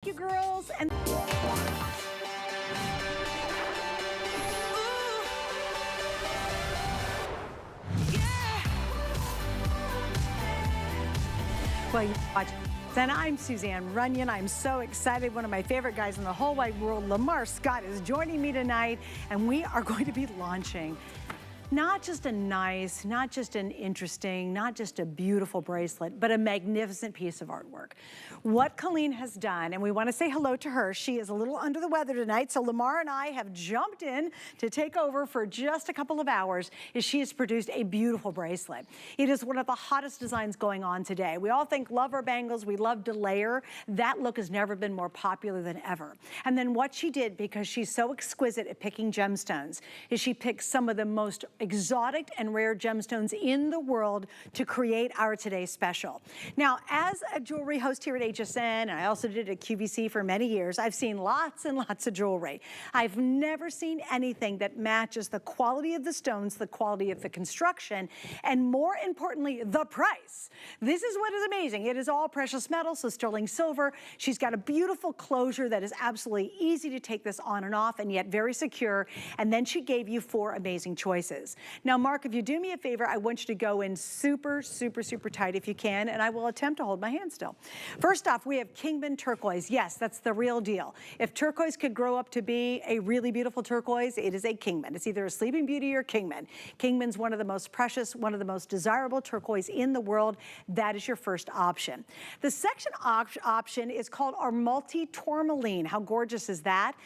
you, girls. And well, you watch. And I'm Suzanne Runyon. I'm so excited. One of my favorite guys in the whole wide world, Lamar Scott, is joining me tonight, and we are going to be launching not just a nice, not just an interesting, not just a beautiful bracelet, but a magnificent piece of artwork. What Colleen has done, and we want to say hello to her. She is a little under the weather tonight, so Lamar and I have jumped in to take over for just a couple of hours as she has produced a beautiful bracelet. It is one of the hottest designs going on today. We all love our bangles. We love to layer. That look has never been more popular than ever. And then what she did, because she's so exquisite at picking gemstones, is she picked some of the most exotic and rare gemstones in the world to create our today's special. Now, as a jewelry host here at HSN, and I also did it at QVC for many years, I've seen lots and lots of jewelry. I've never seen anything that matches the quality of the stones, the quality of the construction, and more importantly, the price. This is what is amazing. It is all precious metal, so sterling silver. She's got a beautiful closure that is absolutely easy to take this on and off, and yet very secure. And then she gave you 4 amazing choices. Now, Mark, if you do me a favor, I want you to go in super, super, super tight if you can, and I will attempt to hold my hand still. First off, we have Kingman turquoise. Yes, that's the real deal. If turquoise could grow up to be a really beautiful turquoise, it is a Kingman. It's either a Sleeping Beauty or Kingman. Kingman's one of the most precious, one of the most desirable turquoise in the world. That is your first option. The second option is called our multi-tourmaline. How gorgeous is that?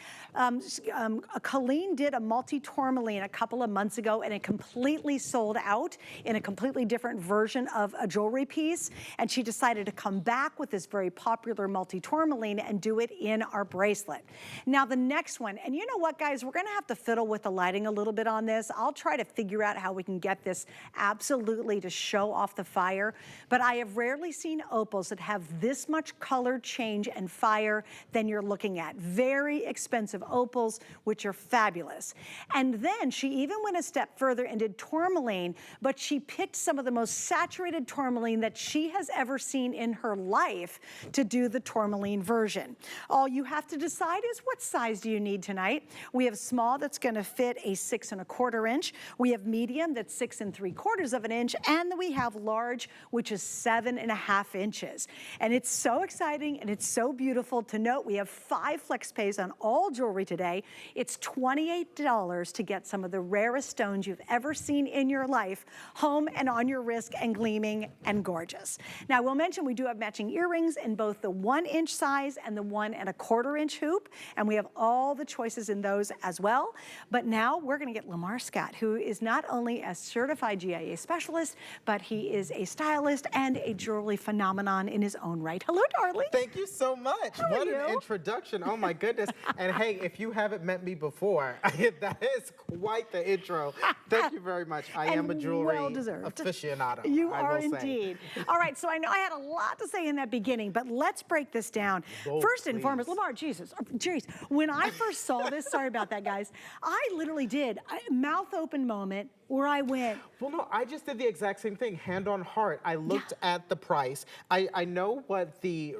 Colleen did a multi-tourmaline a couple of months ago, and it completely sold out in a completely different version of a jewelry piece. And she decided to come back with this very popular multi-tourmaline and do it in our bracelet. Now the next one, and you know what, guys, we're gonna have to fiddle with the lighting a little bit on this. I'll try to figure out how we can get this absolutely to show off the fire, but I have rarely seen opals that have this much color change and fire than you're looking at. Very expensive opals, which are fabulous. And then she even went a step further and did tourmaline, but she picked some of the most saturated tourmaline that she has ever seen in her life to do the tourmaline version. All you have to decide is what size do you need tonight. We have small that's gonna fit a 6 1/4 inch. We have medium that's 6 3/4 of an inch, and we have large, which is 7 1/2 inches. And it's so exciting and it's so beautiful to note we have 5 flex pays on all jewelry today. It's $28 to get some of the rarest stones you've ever seen in your life, home and on your wrist and gleaming and gorgeous. Now, I will mention we do have matching earrings in both the 1 inch size and the 1 1/4 inch hoop, and we have all the choices in those as well. But now we're gonna get Lamar Scott, who is not only a certified GIA specialist, but he is a stylist and a jewelry phenomenon in his own right. Hello, darling. Thank you so much. How what are an you? introduction. Oh my goodness. And hey, if you haven't met me before, that is quite the intro. Thank you very much. I am a jewelry aficionado. You are indeed. All right, so I know I had a lot to say in that beginning, but let's break this down. First and foremost, Lamar, Jesus, jeez, when I first saw this, sorry about that, guys, I literally did a mouth open moment where I went. Well, no, I just did the exact same thing, hand on heart. I looked at the price. I know what the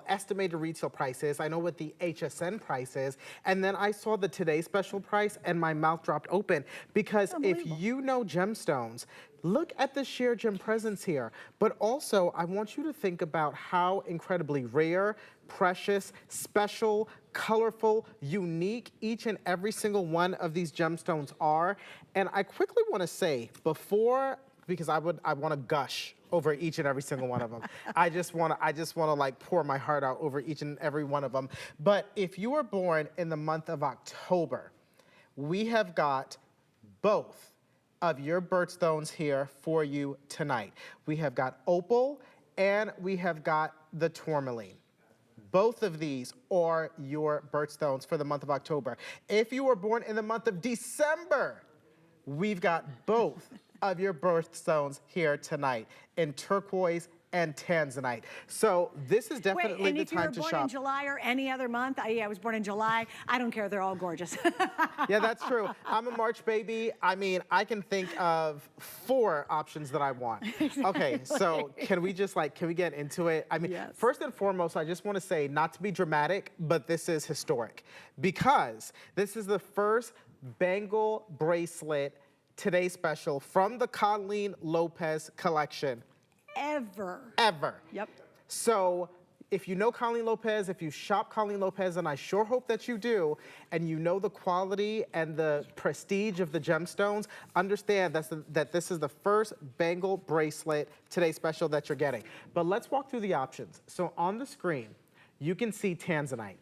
estimated retail price is. I know what the HSN price is. And then I saw the Today Special price and my mouth dropped open. Because if you know gemstones, look at the sheer gem presence here. But also, I want you to think about how incredibly rare, precious, special, colorful, unique each and every single one of these gemstones are. And I quickly want to say, because I want to gush over each and every single one of them. I just want to like pour my heart out over each and every one of them. But if you were born in the month of October, we have got both of your birthstones here for you tonight. We have got opal and we have got the tourmaline. Both of these are your birthstones for the month of October. If you were born in the month of December, we've got both of your birthstones here tonight in turquoise and tanzanite. So this is definitely and the if you were time to born in shop. July or any other month, I was born in July, I don't care, they're all gorgeous. Yeah, that's true. I'm a March baby. I mean, I can think of 4 options that I want. Okay, so can we get into it? I mean, Yes. first and foremost, I just want to say, not to be dramatic, but this is historic because this is the first bangle bracelet Today Special from the Colleen Lopez collection. Ever. Yep. So if you know Colleen Lopez, if you shop Colleen Lopez, and I sure hope that you do, and you know the quality and the prestige of the gemstones, understand that this is the first bangle bracelet Today Special that you're getting. But let's walk through the options. So on the screen, you can see tanzanite.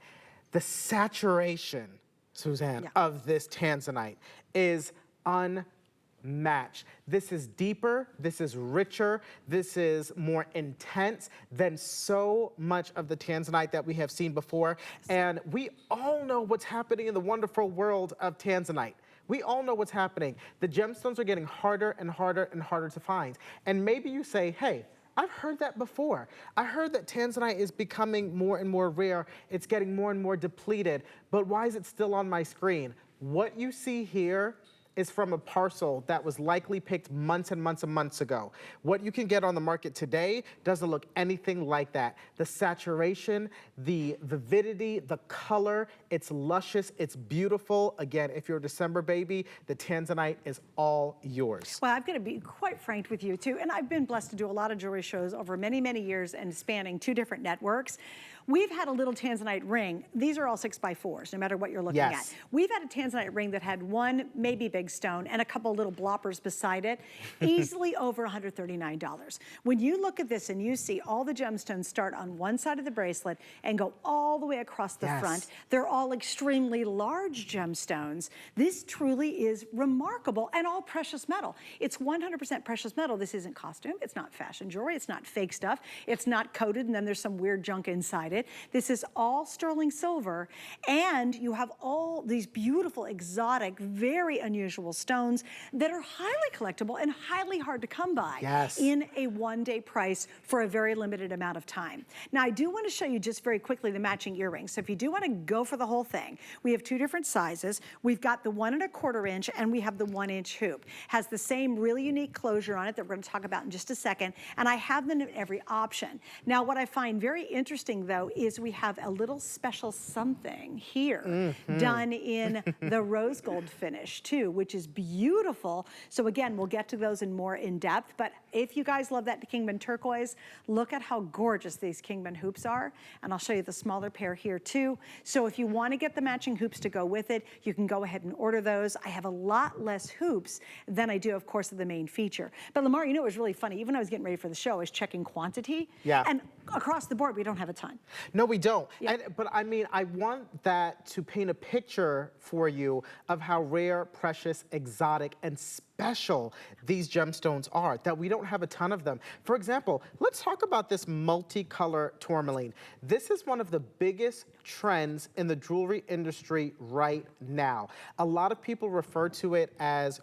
The saturation, Suzanne, of this tanzanite is unmatched. This is deeper, this is richer, this is more intense than so much of the tanzanite that we have seen before. And we all know what's happening in the wonderful world of tanzanite. We all know what's happening. The gemstones are getting harder and harder and harder to find. And maybe you say, hey, I've heard that before. I heard that tanzanite is becoming more and more rare. It's getting more and more depleted. But why is it still on my screen? What you see here is from a parcel that was likely picked months and months and months ago. What you can get on the market today doesn't look anything like that. The saturation, the vividity, the color, it's luscious, it's beautiful. Again, if you're a December baby, the tanzanite is all yours. Well, I'm going to be quite frank with you too, and I've been blessed to do a lot of jewelry shows over many, many years and spanning 2 different networks. We've had a little tanzanite ring. These are all 6x4s, no matter what you're looking at. We've had a tanzanite ring that had 1 maybe big stone and a couple little bloppers beside it, easily over $139. When you look at this and you see all the gemstones start on one side of the bracelet and go all the way across the front, they're all extremely large gemstones. This truly is remarkable, and all precious metal. It's 100% precious metal. This isn't costume, it's not fashion jewelry, it's not fake stuff, it's not coated and then there's some weird junk inside it. This is all sterling silver, and you have all these beautiful, exotic, very unusual stones that are highly collectible and highly hard to come by in a 1-day price for a very limited amount of time. Now, I do want to show you just very quickly the matching earrings. So if you do want to go for the whole thing, we have 2 different sizes. We've got the 1 1/4 inch and we have the 1-inch hoop. Has the same really unique closure on it that we're going to talk about in just a second, and I have them in every option. Now, what I find very interesting, though, is we have a little special something here done in the rose gold finish too, which is beautiful. So again, we'll get to those in more in depth, but if you guys love that Kingman turquoise, look at how gorgeous these Kingman hoops are. And I'll show you the smaller pair here too. So if you want to get the matching hoops to go with it, you can go ahead and order those. I have a lot less hoops than I do, of course, of the main feature. But Lamar, you know, it was really funny. Even when I was getting ready for the show, I was checking quantity. And across the board, we don't have a ton. No, we don't. But I mean, I want that to paint a picture for you of how rare, precious, exotic, and special these gemstones are, that we don't have a ton of them. For example, let's talk about this multicolor tourmaline. This is one of the biggest trends in the jewelry industry right now. A lot of people refer to it as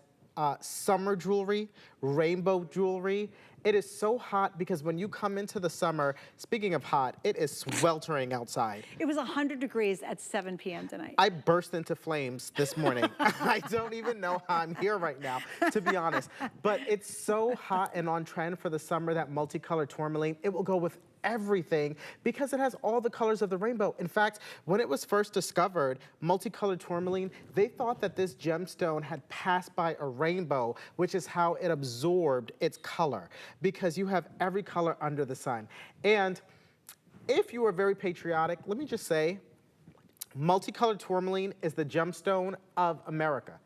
summer jewelry, rainbow jewelry. It is so hot because when you come into the summer, speaking of hot, it is sweltering outside. It was 100 degrees at 7 p.m. tonight. I burst into flames this morning. I don't even know how I'm here right now, to be honest. But it's so hot and on trend for the summer, that multicolored tourmaline. It will go with everything because it has all the colors of the rainbow. In fact, when it was first discovered, multicolored tourmaline, they thought that this gemstone had passed by a rainbow, which is how it absorbed its color, because you have every color under the sun. And if you are very patriotic, let me just say, multicolored tourmaline is the gemstone of America.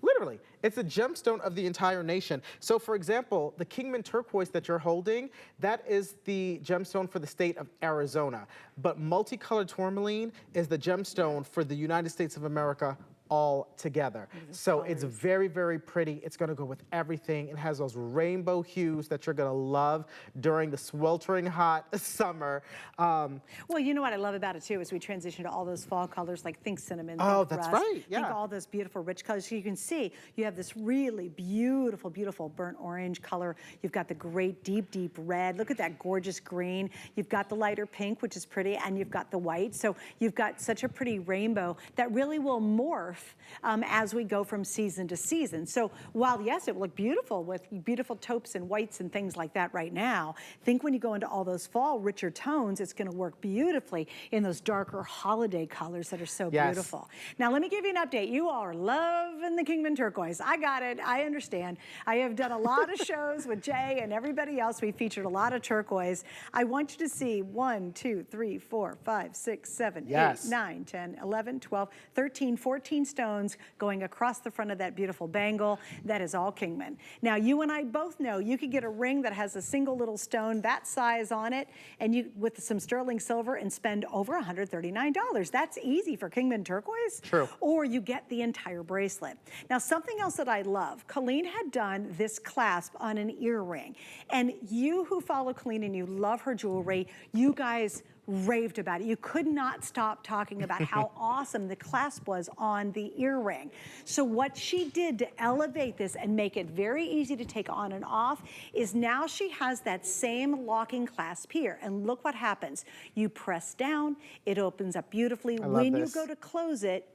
Literally, it's a gemstone of the entire nation. So for example, the Kingman turquoise that you're holding, that is the gemstone for the state of Arizona. But multicolored tourmaline is the gemstone for the United States of America all together. So it's very, very pretty. It's gonna go with everything. It has those rainbow hues that you're gonna love during the sweltering hot summer. Well, you know what I love about it too is we transition to all those fall colors, like think cinnamon, Oh, think that's rust, right, yeah. think all those beautiful rich colors. So you can see you have this really beautiful, beautiful burnt orange color. You've got the great deep, deep red. Look at that gorgeous green. You've got the lighter pink, which is pretty, and you've got the white. So you've got such a pretty rainbow that really will morph as we go from season to season. So while, yes, it will look beautiful with beautiful taupes and whites and things like that right now, think when you go into all those fall, richer tones, it's gonna work beautifully in those darker holiday colors that are so beautiful. Now, let me give you an update. You all are loving the Kingman turquoise. I got it, I understand. I have done a lot of shows with Jay and everybody else. We featured a lot of turquoise. I want you to see 1, 2, 3, 4, 5, 6, 7, 8, 9, 10, 11, 12, 13, 14 stones going across the front of that beautiful bangle. That is all Kingman. Now, you and I both know you could get a ring that has a single little stone that size on it, and you with some sterling silver and spend over $139. That's easy for Kingman turquoise. True. Or you get the entire bracelet. Now, something else that I love, Colleen had done this clasp on an earring, and you who follow Colleen and you love her jewelry, you guys raved about it. You could not stop talking about how awesome the clasp was on the earring. So what she did to elevate this and make it very easy to take on and off is now she has that same locking clasp here. And look what happens. You press down, it opens up beautifully. When you go to close it,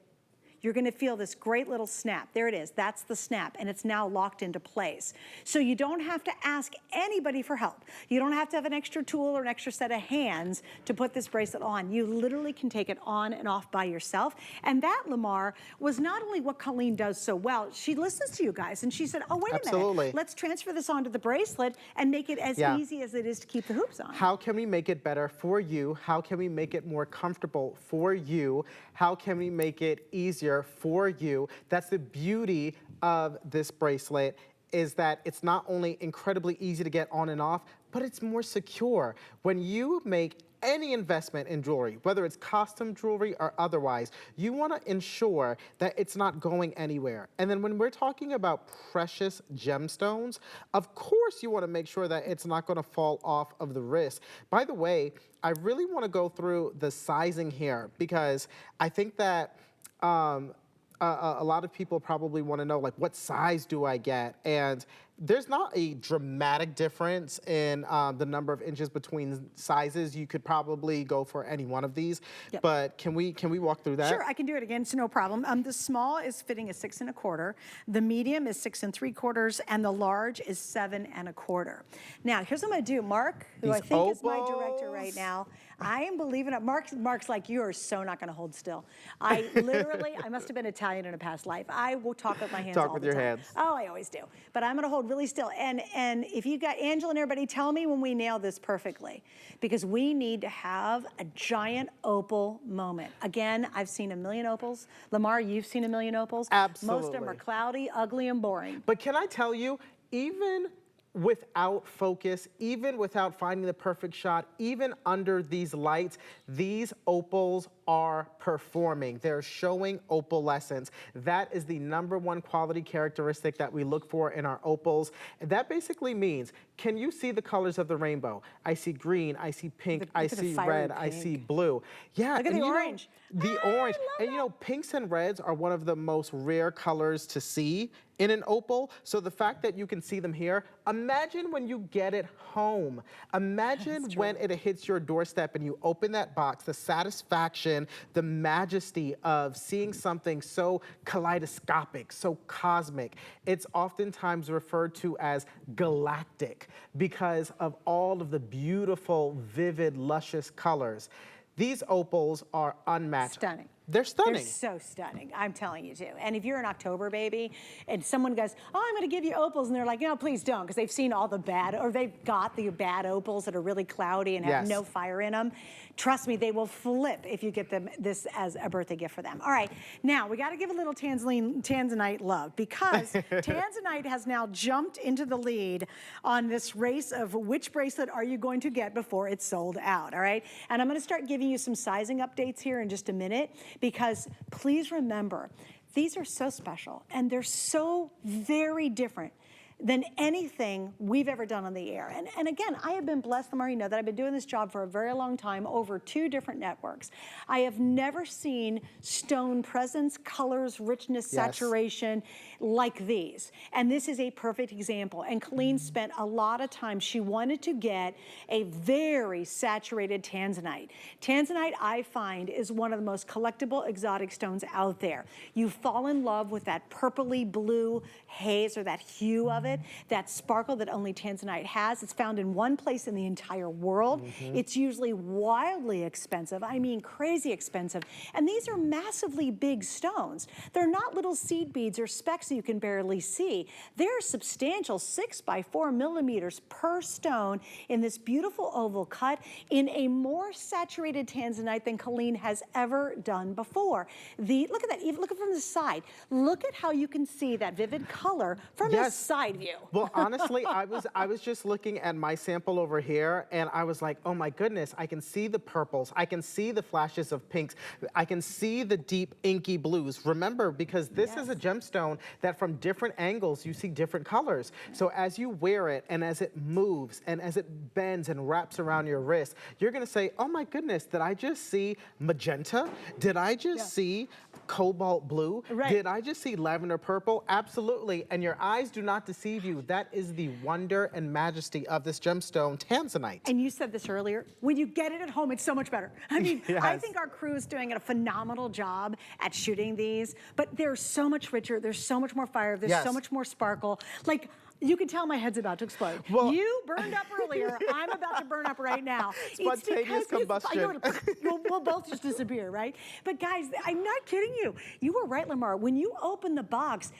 you're gonna feel this great little snap. There it is, that's the snap, and it's now locked into place. So you don't have to ask anybody for help. You don't have to have an extra tool or an extra set of hands to put this bracelet on. You literally can take it on and off by yourself. And that, Lamar, was not only what Colleen does so well, she listens to you guys, and she said, oh, wait a minute, let's transfer this onto the bracelet and make it as easy as it is to keep the hoops on. How can we make it better for you? How can we make it more comfortable for you? How can we make it easier for you? That's the beauty of this bracelet, is that it's not only incredibly easy to get on and off, but it's more secure. When you make any investment in jewelry, whether it's costume jewelry or otherwise, you want to ensure that it's not going anywhere. And then when we're talking about precious gemstones, of course you want to make sure that it's not going to fall off of the wrist. By the way, I really want to go through the sizing here, because I think that a lot of people probably want to know, like, what size do I get? And there's not a dramatic difference in the number of inches between sizes. You could probably go for any one of these, but can we walk through that? Sure, I can do it again, it's no problem. The small is fitting a 6 1/4, the medium is 6 3/4, and the large is 7 1/4. Now, here's what I'm gonna do. Mark, who I think is my director right now, I am believing it. Mark's like, you are so not gonna hold still. I literally, I must have been Italian in a past life. I will talk with my hands all the time. Talk with your hands. Oh, I always do. But I'm gonna hold really still. And if you got Angela and everybody, tell me when we nail this perfectly, because we need to have a giant opal moment. Again, I've seen a million opals. Lamar, you've seen a million opals. Absolutely. Most of them are cloudy, ugly, and boring. But can I tell you, even without focus, even without finding the perfect shot, even under these lights, these opals are performing. They're showing opalescence. That is the #1 quality characteristic that we look for in our opals. That basically means, can you see the colors of the rainbow? I see green, I see pink, I see red, I see blue. Yeah. Look at the orange. The orange. And you know, pinks and reds are one of the most rare colors to see in an opal. So the fact that you can see them here, imagine when you get it home. Imagine when it hits your doorstep and you open that box, the satisfaction, the majesty of seeing something so kaleidoscopic, so cosmic. It's oftentimes referred to as galactic because of all of the beautiful, vivid, luscious colors. These opals are unmatched. Stunning. They're stunning. They're so stunning, I'm telling you too. And if you're an October baby and someone goes, oh, I'm gonna give you opals, and they're like, no, please don't, because they've seen all the bad, or they've got the bad opals that are really cloudy and have no fire in them. Trust me, they will flip if you get them this as a birthday gift for them. All right, now we gotta give a little Tanzanite love, because Tanzanite has now jumped into the lead on this race of which bracelet are you going to get before it's sold out, all right? And I'm gonna start giving you some sizing updates here in just a minute, because please remember, These are so special, and they're so very different than anything we've ever done on the air. And again, I have been blessed, Lamar, you know that I've been doing this job for a very long time, over 2 different networks. I have never seen stone presence, colors, richness, saturation like these. And this is a perfect example. And Colleen spent a lot of time. She wanted to get a very saturated tanzanite. Tanzanite, I find, is one of the most collectible exotic stones out there. You fall in love with that purpley blue haze, or that hue of it, that sparkle that only tanzanite has. It's found in one place in the entire world. It's usually wildly expensive. I mean, crazy expensive. And these are massively big stones. They're not little seed beads or specks you can barely see. They're substantial, 6 by 4 millimeters per stone in this beautiful oval cut in a more saturated tanzanite than Colleen has ever done before. Look at that, even look at it from the side. Look at how you can see that vivid color from the side view. Well, honestly, I was just looking at my sample over here, and I was like, oh my goodness, I can see the purples, I can see the flashes of pinks, I can see the deep inky blues. Remember, because this is a gemstone that from different angles you see different colors. So as you wear it, and as it moves, and as it bends and wraps around your wrist, you're gonna say, oh my goodness, did I just see magenta? Did I just see cobalt blue? Did I just see lavender purple? Absolutely. And your eyes do not deceive you. That is the wonder and majesty of this gemstone tanzanite. And you said this earlier, when you get it at home, it's so much better. I mean, I think our crew is doing a phenomenal job at shooting these, but they're so much richer, there's so much more fire, there's so much more sparkle. Like, you can tell my head's about to explode. Well, you burned up earlier. I'm about to burn up right now. Spontaneous combustion. We'll both just disappear, right? But guys, I'm not kidding you. You were right, Lamar. When you open the box,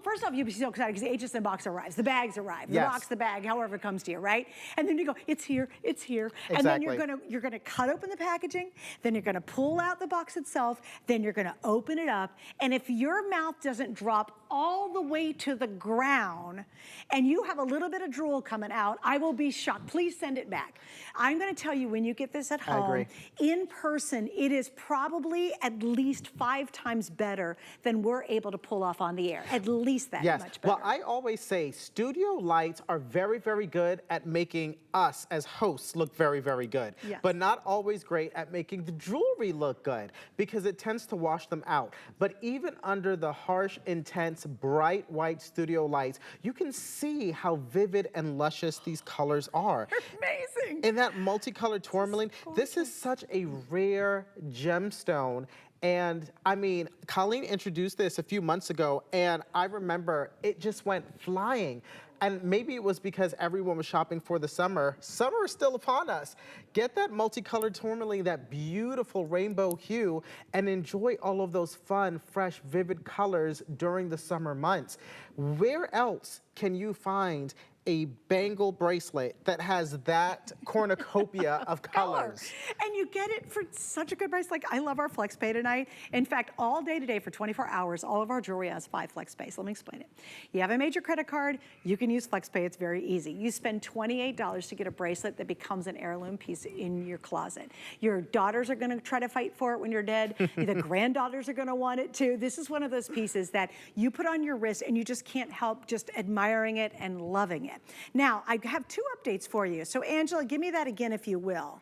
first off, you'll be so excited because the HSN box arrives. The bags arrive. The box, the bag, however it comes to you, right? And then you go, it's here, it's here. And then you're gonna cut open the packaging. Then you're gonna pull out the box itself. Then you're gonna open it up. And if your mouth doesn't drop all the way to the ground, and you have a little bit of drool coming out, I will be shocked. Please send it back. I'm gonna tell you, when you get this at home, in person, it is probably at least 5 times better than we're able to pull off on the air. At least that much better. Well, I always say studio lights are very, very good at making us as hosts look very, very good, but not always great at making the jewelry look good, because it tends to wash them out. But even under the harsh, intense, bright white studio lights, you can see how vivid and luscious these colors are. Amazing. In that multicolored tourmaline, this is such a rare gemstone. And I mean, Colleen introduced this a few months ago, and I remember it just went flying. And maybe it was because everyone was shopping for the summer. Summer is still upon us. Get that multicolored tourmaline, that beautiful rainbow hue, and enjoy all of those fun, fresh, vivid colors during the summer months. Where else can you find a bangle bracelet that has that cornucopia of colors? And you get it for such a good price. Like, I love our flex pay tonight. In fact, all day today for 24 hours, all of our jewelry has 5 flex pays. Let me explain it. You have a major credit card, you can use flex pay. It's very easy. You spend $28 to get a bracelet that becomes an heirloom piece in your closet. Your daughters are gonna try to fight for it when you're dead. The granddaughters are gonna want it too. This is one of those pieces that you put on your wrist and you just can't help just admiring it and loving it. Now, I have 2 updates for you. So Angela, give me that again if you will.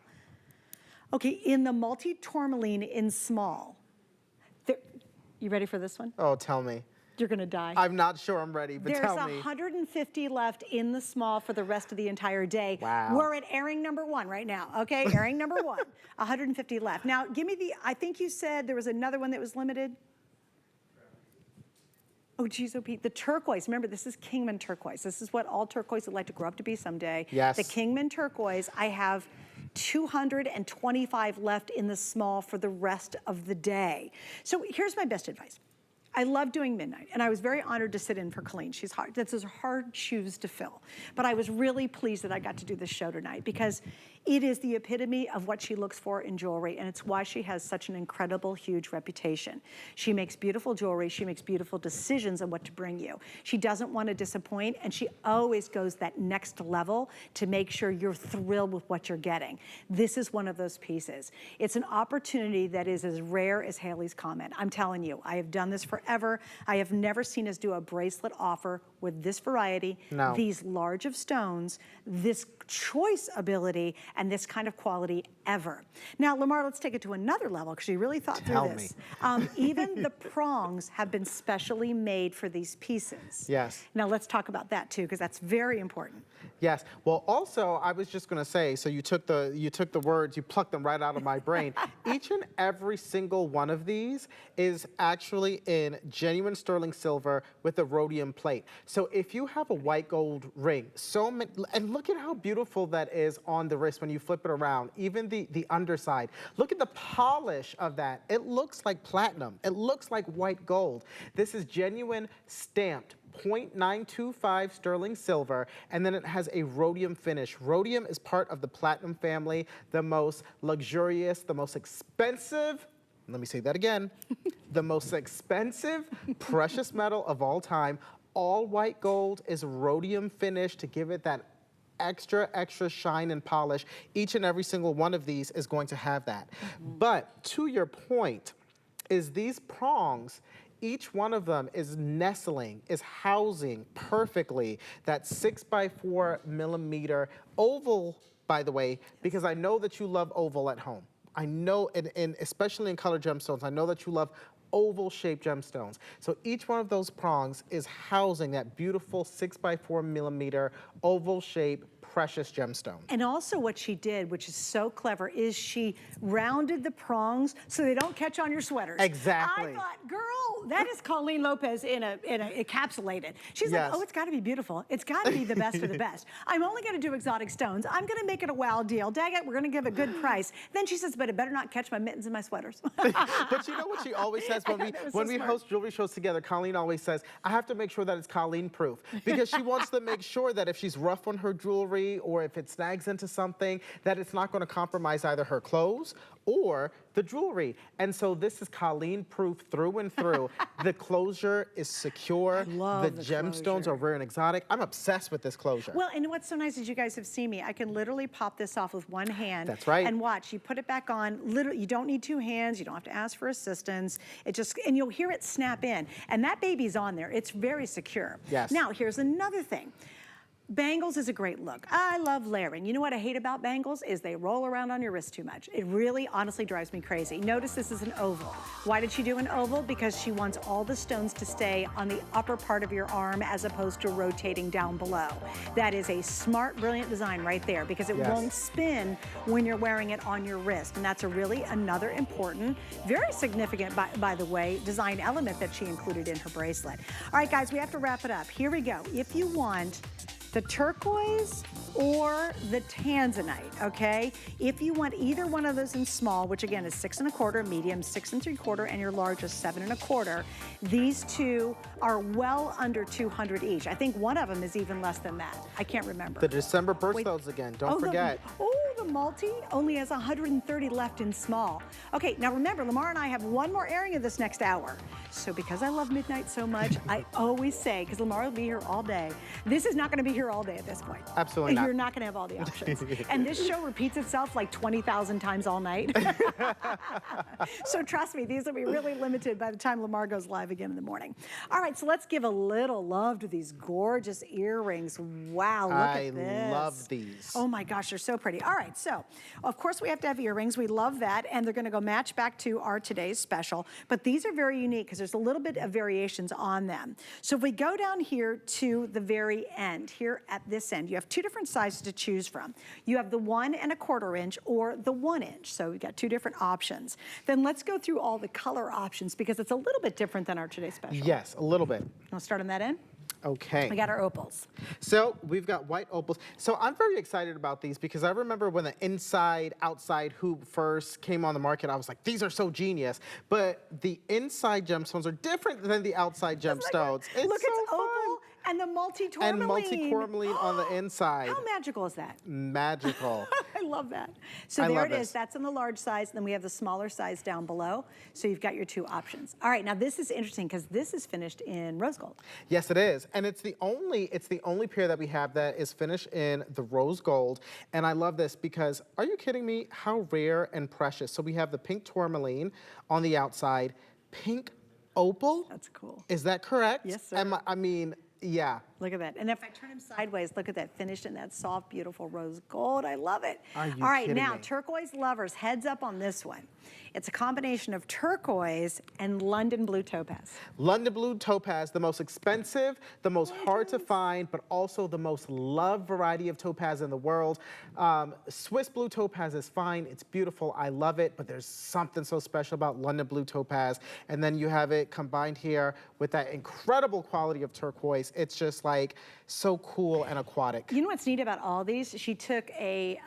Okay, in the multi-tourmaline in small. You ready for this one? Oh, tell me. You're gonna die. I'm not sure I'm ready, but tell me. There's 150 left in the small for the rest of the entire day. Wow. We're at airing number 1 right now, okay? Airing number 1, 150 left. Now, give me I think you said there was another one that was limited. Oh, geez, oh, Pete, the turquoise. Remember, this is Kingman turquoise. This is what all turquoise would like to grow up to be someday. Yes. The Kingman turquoise, I have 225 left in the small for the rest of the day. So here's my best advice. I love doing midnight, and I was very honored to sit in for Colleen. She's hard. That's hard shoes to fill. But I was really pleased that I got to do this show tonight, because It is the epitome of what she looks for in jewelry, and it's why she has such an incredible, huge reputation. She makes beautiful jewelry. She makes beautiful decisions on what to bring you. She doesn't want to disappoint, and she always goes that next level to make sure you're thrilled with what you're getting. This is one of those pieces. It's an opportunity that is as rare as Haley's Comet. I'm telling you, I have done this forever. I have never seen us do a bracelet offer with this variety, these large of stones, this choice ability, and this kind of quality ever. Now, Lamar, let's take it to another level because she really thought through this. Even the prongs have been specially made for these pieces. Yes. Now let's talk about that too, because that's very important. Yes. Well, also, I was just going to say, so you took the words, you plucked them right out of my brain. Each and every single one of these is actually in genuine sterling silver with a rhodium plate. So if you have a white gold ring, and look at how beautiful that is on the wrist when you flip it around, even the underside. Look at the polish of that. It looks like platinum. It looks like white gold. This is genuine stamped 0.925 sterling silver, and then it has a rhodium finish. Rhodium is part of the platinum family, the most luxurious, the most expensive, let me say that again, the most expensive precious metal of all time. All white gold is rhodium finish to give it that extra shine and polish. Each and every single one of these is going to have that. But to your point, is these prongs, each one of them is housing perfectly that 6x4 millimeter oval, by the way, because I know that you love oval at home. I know, and especially in colored gemstones, I know that you love oval-shaped gemstones. So each one of those prongs is housing that beautiful 6x4 millimeter oval-shaped precious gemstone. And also what she did, which is so clever, is she rounded the prongs so they don't catch on your sweaters. Exactly. I thought, girl, that is Colleen Lopez in a encapsulated. She's like, oh, it's got to be beautiful. It's got to be the best of the best. I'm only going to do exotic stones. I'm going to make it a wow deal. Dang it, we're going to give a good price. Then she says, but it better not catch my mittens and my sweaters. But you know what she always says when we host jewelry shows together, Colleen always says, I have to make sure that it's Colleen proof, because she wants to make sure that if she's rough on her jewelry or if it snags into something, that it's not going to compromise either her clothes or the jewelry. And so this is Colleen proof through and through. The closure is secure. I love the gemstones are rare and exotic. I'm obsessed with this closure. Well, and what's so nice is you guys have seen me. I can literally pop this off with one hand. That's right. And watch, you put it back on. Literally, you don't need two hands. You don't have to ask for assistance. It just, and you'll hear it snap in. And that baby's on there. It's very secure. Yes. Now, here's another thing. Bangles is a great look. I love layering. You know what I hate about bangles is they roll around on your wrist too much. It really honestly drives me crazy. Notice this is an oval. Why did she do an oval? Because she wants all the stones to stay on the upper part of your arm as opposed to rotating down below. That is a smart, brilliant design right there, because it won't spin when you're wearing it on your wrist. And that's another important, very significant, by the way, design element that she included in her bracelet. All right, guys, we have to wrap it up. Here we go. If you want the turquoise or the tanzanite, okay? If you want either one of those in small, which again is 6 1/4, medium 6 3/4, and your large is 7 1/4, these two are well under 200 each. I think one of them is even less than that. I can't remember. The December birthstones again, don't forget. The multi only has 130 left in small. Okay, now remember, Lamar and I have one more airing of this next hour. So because I love midnight so much, I always say, because Lamar will be here all day, this is not going to be here all day at this point. Absolutely not. You're not going to have all the options. And this show repeats itself like 20,000 times all night. So trust me, these will be really limited by the time Lamar goes live again in the morning. All right, so let's give a little love to these gorgeous earrings. Wow, look at this. I love these. Oh my gosh, they're so pretty. All right, so of course we have to have earrings. We love that, and they're going to go match back to our today's special. But these are very unique because there's a little bit of variations on them. So if we go down here to the very end, here at this end, you have two different sizes to choose from. You have the 1 1/4 inch or the 1 inch. So we've got two different options. Then let's go through all the color options because it's a little bit different than our today's special. Yes, a little bit. We'll start on that end. Okay. We got our opals. So we've got white opals. So I'm very excited about these because I remember when the inside outside hoop first came on the market, I was like, these are so genius. But the inside gemstones are different than the outside gemstones. Look, it's opal And the multi-tourmaline. And multi-tourmaline on the inside. How magical is that? Magical. I love that. So there it is. That's in the large size. Then we have the smaller size down below. So you've got your two options. All right, now this is interesting because this is finished in rose gold. Yes, it is. And it's the only pair that we have that is finished in the rose gold. And I love this because, are you kidding me? How rare and precious. So we have the pink tourmaline on the outside, pink opal. That's cool. Is that correct? Yes, sir. I mean, yeah. Look at that. And if I turn him sideways, look at that, finished in that soft, beautiful rose gold. I love it. Are you All right, kidding now, me? turquoise lovers, heads up on this one. It's a combination of turquoise and London blue topaz. London blue topaz, the most expensive, the most hard to find, but also the most loved variety of topaz in the world. Swiss blue topaz is fine. It's beautiful. I love it, but there's something so special about London blue topaz. And then you have it combined here with that incredible quality of turquoise. It's just like so cool and aquatic. You know what's neat about all these? She took a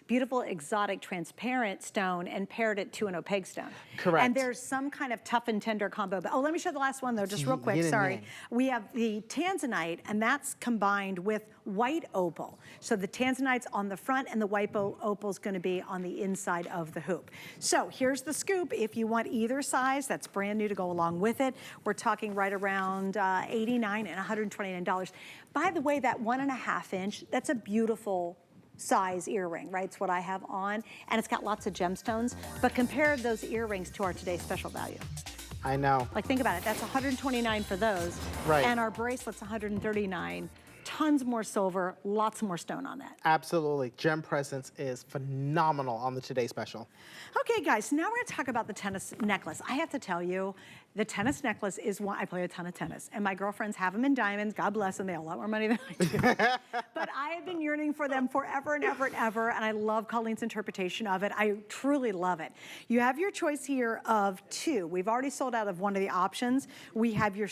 beautiful, exotic, transparent stone and paired it to an opaque stone. Correct. And there's some kind of tough and tender combo. Oh, let me show the last one though, just real quick, sorry. We have the tanzanite, and that's combined with white opal. So the tanzanite's on the front and the white opal's gonna be on the inside of the hoop. So here's the scoop. If you want either size, that's brand new to go along with it. We're talking right around $89 and $129. By the way, that 1.5 inch, that's a beautiful size earring, right? It's what I have on, and it's got lots of gemstones, but compare those earrings to our today's special value. I know. Like, think about it, that's $129 for those, right? And our bracelet's $139. Tons more silver, lots more stone on that. Absolutely. Gem presence is phenomenal on the Today Special. Okay, guys, now we're gonna talk about the tennis necklace. I have to tell you, the tennis necklace is one, I play a ton of tennis, and my girlfriends have them in diamonds. God bless them, they have a lot more money than I do. But I have been yearning for them forever and ever and ever, and I love Colleen's interpretation of it. I truly love it. You have your choice here of two. We've already sold out of one of the options. We have your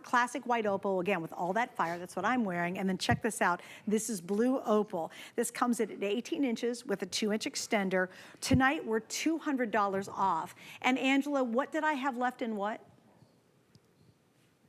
classic white opal, again, with all that fire, that's what I'm wearing, and then check this out. This is blue opal. This comes at 18 inches with a 2-inch extender. Tonight, we're $200 off. And Angela, what did I have left in what?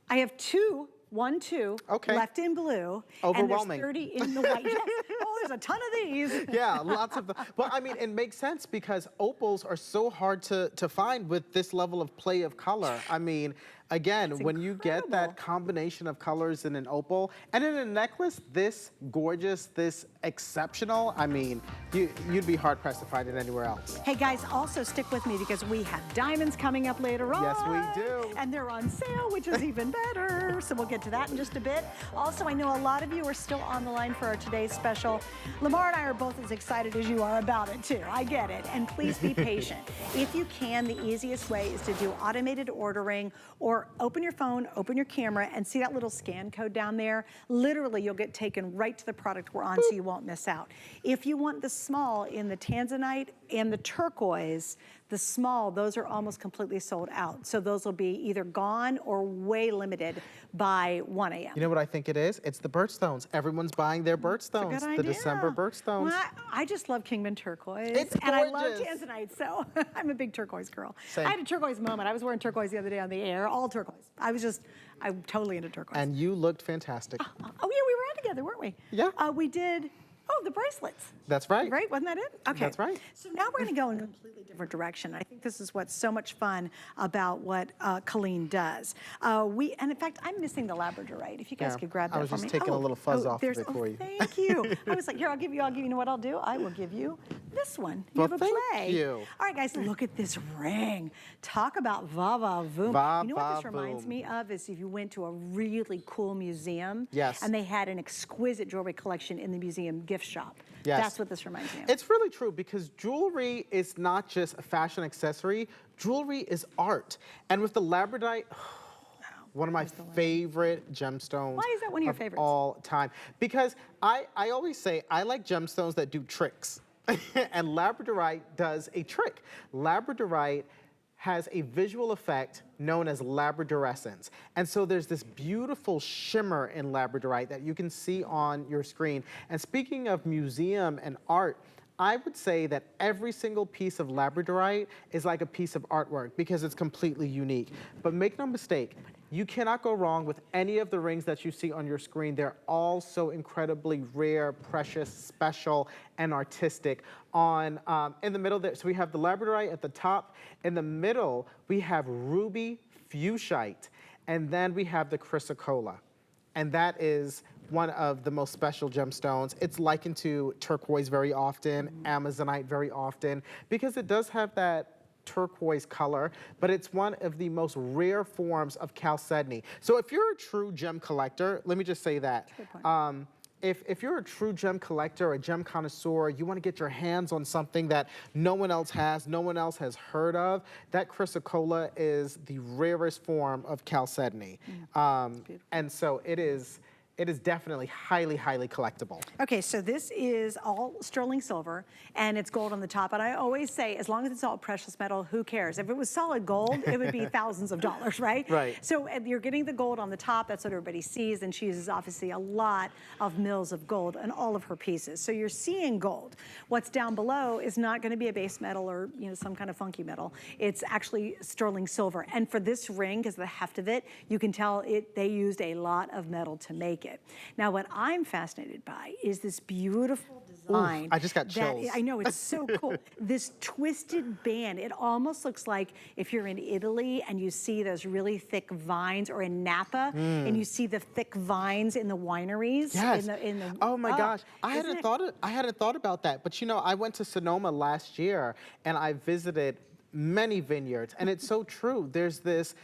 I have two left in blue. Overwhelming. And there's 30 in the white. Oh, there's a ton of these. Yeah, lots of them. Well, I mean, it makes sense because opals are so hard to find with this level of play of color. I mean, again, when you get that combination of colors in an opal and in a necklace, this gorgeous, this exceptional, I mean, you'd be hard pressed to find it anywhere else. Hey guys, also stick with me because we have diamonds coming up later on. Yes, we do. And they're on sale, which is even better. So we'll get to that in just a bit. Also, I know a lot of you are still on the line for our today's special. Lamar and I are both as excited as you are about it too. I get it. And please be patient. If you can, the easiest way is to do automated ordering or open your phone, open your camera, and see that little scan code down there. Literally, you'll get taken right to the product we're on, so you won't miss out. If you want the small in the tanzanite and the turquoise, the small, those are almost completely sold out. So those will be either gone or way limited by 1 a.m. You know what I think it is? It's the birthstones. Everyone's buying their birthstones. That's a good the idea. December birthstones. Well, I just love Kingman turquoise. It's and I gorgeous. love tanzanite, so I'm a big turquoise girl. Same. I had a turquoise moment. I was wearing turquoise the other day on the air, all turquoise. I'm totally into turquoise. And you looked fantastic. Oh yeah, we were on together, weren't we? Yeah. We did. Oh, the bracelets. That's right. Right? Wasn't that it? Okay. That's right. So now we're going to go in a completely different direction. I think this is what's so much fun about what Colleen does. And in fact, I'm missing the labradorite. If you guys could grab that for me. I was just taking a little fuzz off of it for you. Thank you. I was like, here, I'll give you, you know what I'll do? I will give you this one. You Well, have a thank play. you. All right, guys, look at this ring. Talk about va-va-voom. You know what this reminds me of is if you went to a really cool museum. Yes. And they had an exquisite jewelry collection in the museum gift shop. Yes. That's what this reminds me of. It's really true because jewelry is not just a fashion accessory. Jewelry is art. And with the labradorite, one of my favorite gemstones. Why is that one of your favorites? All time. Because I always say I like gemstones that do tricks. And labradorite does a trick. Labradorite has a visual effect known as labradorescence. And so there's this beautiful shimmer in labradorite that you can see on your screen. And speaking of museum and art, I would say that every single piece of labradorite is like a piece of artwork because it's completely unique. But make no mistake, you cannot go wrong with any of the rings that you see on your screen. They're all so incredibly rare, precious, special, and artistic. In the middle there, so we have the labradorite at the top. In the middle, we have ruby fuchsite, and then we have the chrysocolla. And that is one of the most special gemstones. It's likened to turquoise very often, amazonite very often, because it does have that turquoise color, but it's one of the most rare forms of chalcedony. So if you're a true gem collector, let me just say that. If you're a true gem collector or a gem connoisseur, you want to get your hands on something that no one else has, no one else has heard of, that chrysocolla is the rarest form of chalcedony. And so it is definitely highly, highly collectible. Okay, so this is all sterling silver and it's gold on the top. And I always say, as long as it's all precious metal, who cares? If it was solid gold, it would be thousands of dollars, right? Right. So you're getting the gold on the top, that's what everybody sees, and she uses obviously a lot of mils of gold in all of her pieces. So you're seeing gold. What's down below is not gonna be a base metal or some kind of funky metal. It's actually sterling silver. And for this ring, because of the heft of it, you can tell they used a lot of metal to make it. Now, what I'm fascinated by is this beautiful design. I just got chills. I know, it's so cool. This twisted band, it almost looks like if you're in Italy and you see those really thick vines, or in Napa, and you see the thick vines in the wineries. Yes. Oh my gosh, I isn't hadn't thought about that. But I went to Sonoma last year and I visited many vineyards, and it's so true. There's this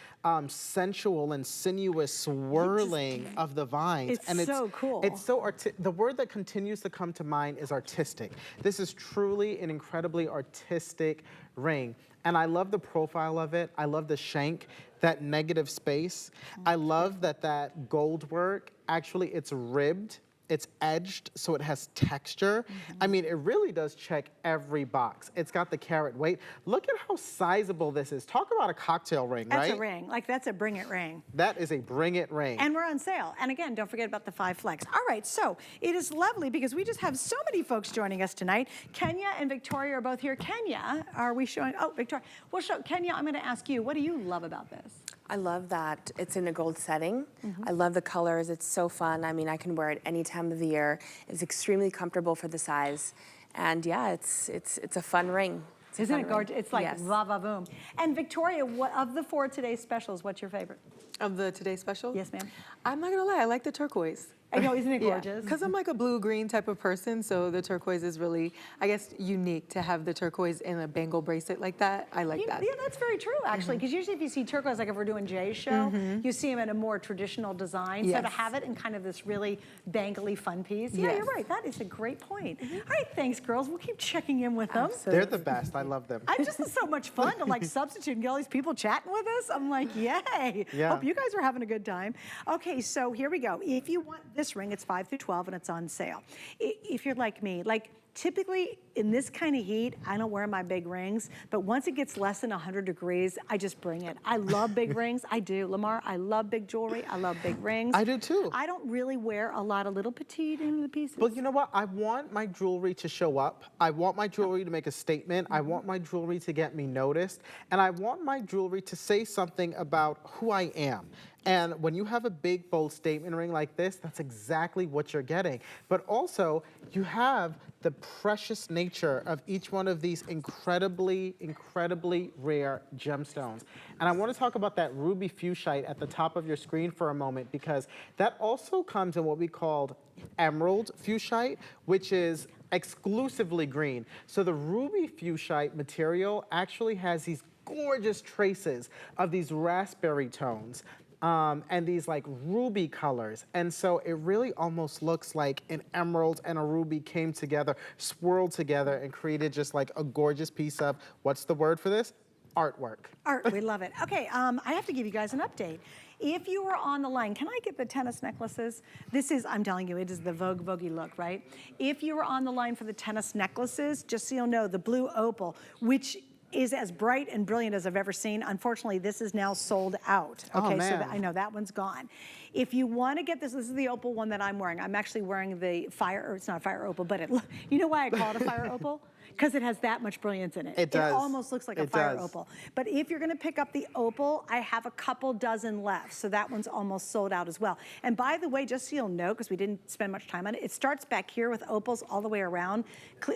sensual and sinuous swirling of the vines. It's so cool. It's so the word that continues to come to mind is artistic. This is truly an incredibly artistic ring. And I love the profile of it. I love the shank, that negative space. I love that gold work, actually it's ribbed. It's edged, so it has texture. I mean, it really does check every box. It's got the carat weight. Look at how sizable this is. Talk about a cocktail ring, right? That's a ring, like that's a bring it ring. That is a bring it ring. And we're on sale. And again, don't forget about the 5 flex. All right, so it is lovely because we just have so many folks joining us tonight. Kenya and Victoria are both here. Kenya, are we showing, oh, Victoria. We'll show, Kenya, I'm gonna ask you, what do you love about this? I love that it's in a gold setting. I love the colors, it's so fun. I mean, I can wear it any time of the year. It's extremely comfortable for the size. And yeah, it's a fun ring. Isn't it gorgeous? It's like va-va-voom. And Victoria, what of the 4 today's specials, what's your favorite? Of the today's special? Yes, ma'am. I'm not gonna lie, I like the turquoise. I know, isn't it gorgeous? Because I'm like a blue-green type of person, so the turquoise is really, I guess, unique to have the turquoise in a bangle bracelet like that. I like that. Yeah, that's very true, actually, because usually if you see turquoise, like if we're doing Jay's show, you see them in a more traditional design. So to have it in kind of this really bangly fun piece, yeah, you're right. That is a great point. All right, thanks, girls. We'll keep checking in with them. Absolutely. They're the best. I love them. It's just so much fun to like substitute and get all these people chatting with us. I'm like, yay. Yeah. Hope you guys are having a good time. Okay, so here we go. If you want this ring, it's 5 through 12 and it's on sale. If you're like me, like typically in this kind of heat, I don't wear my big rings, but once it gets less than 100 degrees, I just bring it. I love big rings, I do. Lamar, I love big jewelry, I love big rings. I do too. I don't really wear a lot of little petite into the pieces. But you know what? I want my jewelry to show up. I want my jewelry to make a statement. I want my jewelry to get me noticed. And I want my jewelry to say something about who I am. And when you have a big, bold statement ring like this, that's exactly what you're getting. But also, you have the precious nature of each one of these incredibly, incredibly rare gemstones. And I want to talk about that ruby fuchsite at the top of your screen for a moment, because that also comes in what we called emerald fuchsite, which is exclusively green. So the ruby fuchsite material actually has these gorgeous traces of these raspberry tones. And these like ruby colors. And so it really almost looks like an emerald and a ruby came together, swirled together, and created just like a gorgeous piece of, what's the word for this? Artwork. Art, we love it. Okay, I have to give you guys an update. If you were on the line, can I get the tennis necklaces? This is, I'm telling you, it is the Vogue-Vogue look, right? If you were on the line for the tennis necklaces, just so you'll know, the blue opal, which is as bright and brilliant as I've ever seen. Unfortunately, this is now sold out. Okay, so man. I know that one's gone. If you want to get this, this is the opal one that I'm wearing. I'm actually wearing the fire, or it's not a fire opal, but you know why I call it a fire opal? Because it has that much brilliance in it. It does. It almost looks like a fire opal. But if you're going to pick up the opal, I have a couple dozen left. So that one's almost sold out as well. And by the way, just so you'll know, because we didn't spend much time on it, it starts back here with opals all the way around.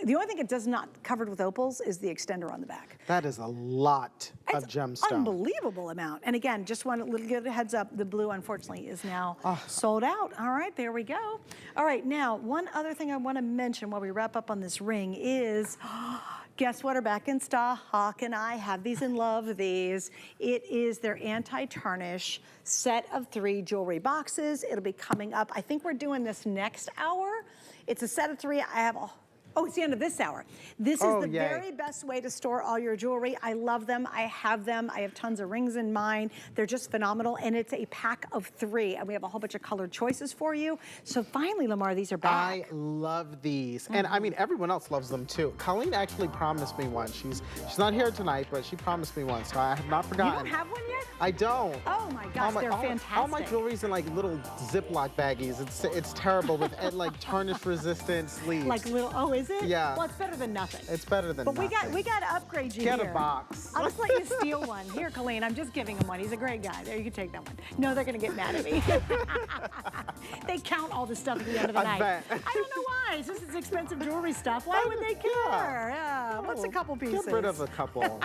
The only thing it does not covered with opals is the extender on the back. That is a lot of gemstone. Unbelievable amount. And again, just want to give a heads up, the blue unfortunately is now sold out. All right, there we go. All right, now one other thing I want to mention while we wrap up on this ring is, guess what are back in stock? Hawk and I have these and love these. It is their anti-tarnish set of 3 jewelry boxes. It'll be coming up. I think we're doing this next hour. It's a set of 3. I have oh, it's the end of this hour. This is the very best way to store all your jewelry. I love them. I have them. I have tons of rings in mine. They're just phenomenal. And it's a pack of 3. And we have a whole bunch of colored choices for you. So finally, Lamar, these are back. I love these. And I mean, everyone else loves them too. Colleen actually promised me one. She's not here tonight, but she promised me one. So I have not forgotten. You don't have one yet? I don't. Oh my gosh, they're fantastic. All my jewelry's in like little Ziploc baggies. It's terrible with like tarnish resistant sleeves. Like little, oh, is it? Yeah. Well, it's better than nothing. It's better than nothing. But we got to upgrade you Get here. a box. I'll just let you steal one. Here, Colleen, I'm just giving him one. He's a great guy. There, you can take that one. No, they're going to get mad at me. They count all the stuff at the end of the night. Bet. I don't know why. It's just expensive jewelry stuff. Why would they care? Yeah. What's a couple pieces? Get rid of a couple.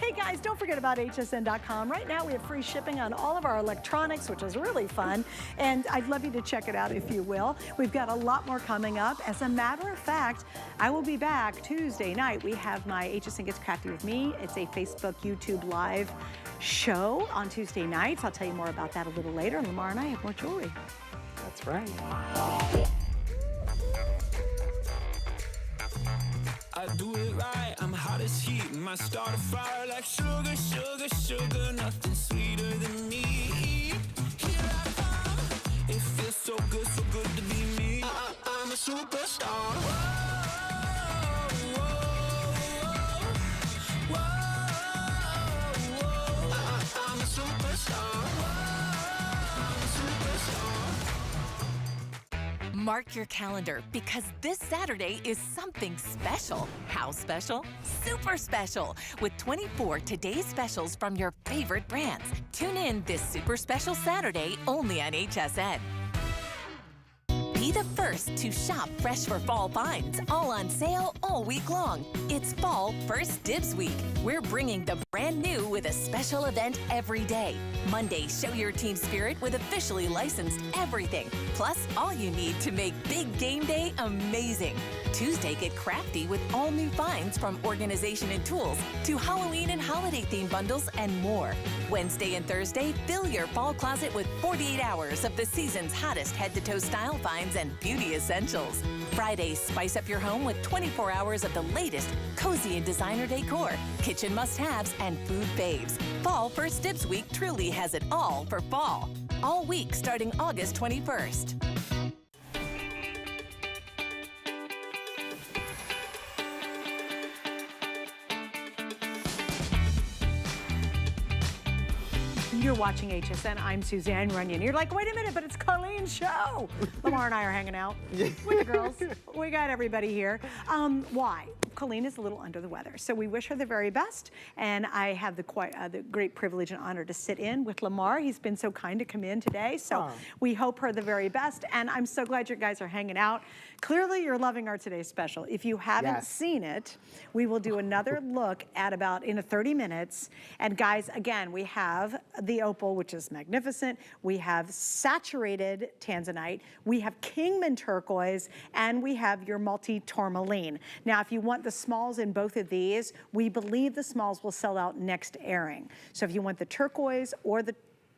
Hey, guys, don't forget about hsn.com. Right now, we have free shipping on all of our electronics, which is really fun. And I'd love you to check it out if you will. We've got a lot more coming up. As a matter of fact, I will be back Tuesday night. We have my HSN Gets Crafty with Me. It's a Facebook, YouTube Live show on Tuesday nights. I'll tell you more about that a little later. And Lamar and I have more jewelry. That's right. I do it right, I'm hot as heat. My start a fire like sugar, sugar, sugar. Nothing sweeter than me. Here I come. It feels so good to be me. I'm a superstar. Whoa, whoa, whoa, whoa. I'm a superstar. I'm a superstar. Mark your calendar because this Saturday is something special. How special? Super special with 24 today's specials from your favorite brands. Tune in this super special Saturday only on HSN. Be the first to shop fresh for fall finds, all on sale all week long. It's Fall First Dibs Week. We're bringing the brand new with a special event every day. Monday, show your team spirit with officially licensed everything. Plus, all you need to make big game day amazing. Tuesday, get crafty with all new finds from organization and tools to Halloween and holiday theme bundles and more. Wednesday and Thursday, fill your fall closet with 48 hours of the season's hottest head-to-toe style finds and beauty essentials. Friday, spice up your home with 24 hours of the latest cozy and designer decor, kitchen must-haves, and food faves. Fall First Dibs Week truly has it all for fall. All week starting August 21st. You're watching HSN. I'm Suzanne Runyon. You're like, wait a minute, but it's Colleen's show. Lamar and I are hanging out with the girls. We got everybody here. Why? Colleen is a little under the weather, so we wish her the very best. And I have the great privilege and honor to sit in with Lamar. He's been so kind to come in today, so we hope her the very best. And I'm so glad you guys are hanging out. Clearly, you're loving our today's special. If you haven't seen it, we will do another look at about in 30 minutes. And guys, again, we have the opal, which is magnificent. We have saturated tanzanite. We have Kingman turquoise, and we have your multi-tourmaline. Now, if you want the smalls in both of these, we believe the smalls will sell out next airing. So if you want the turquoise or the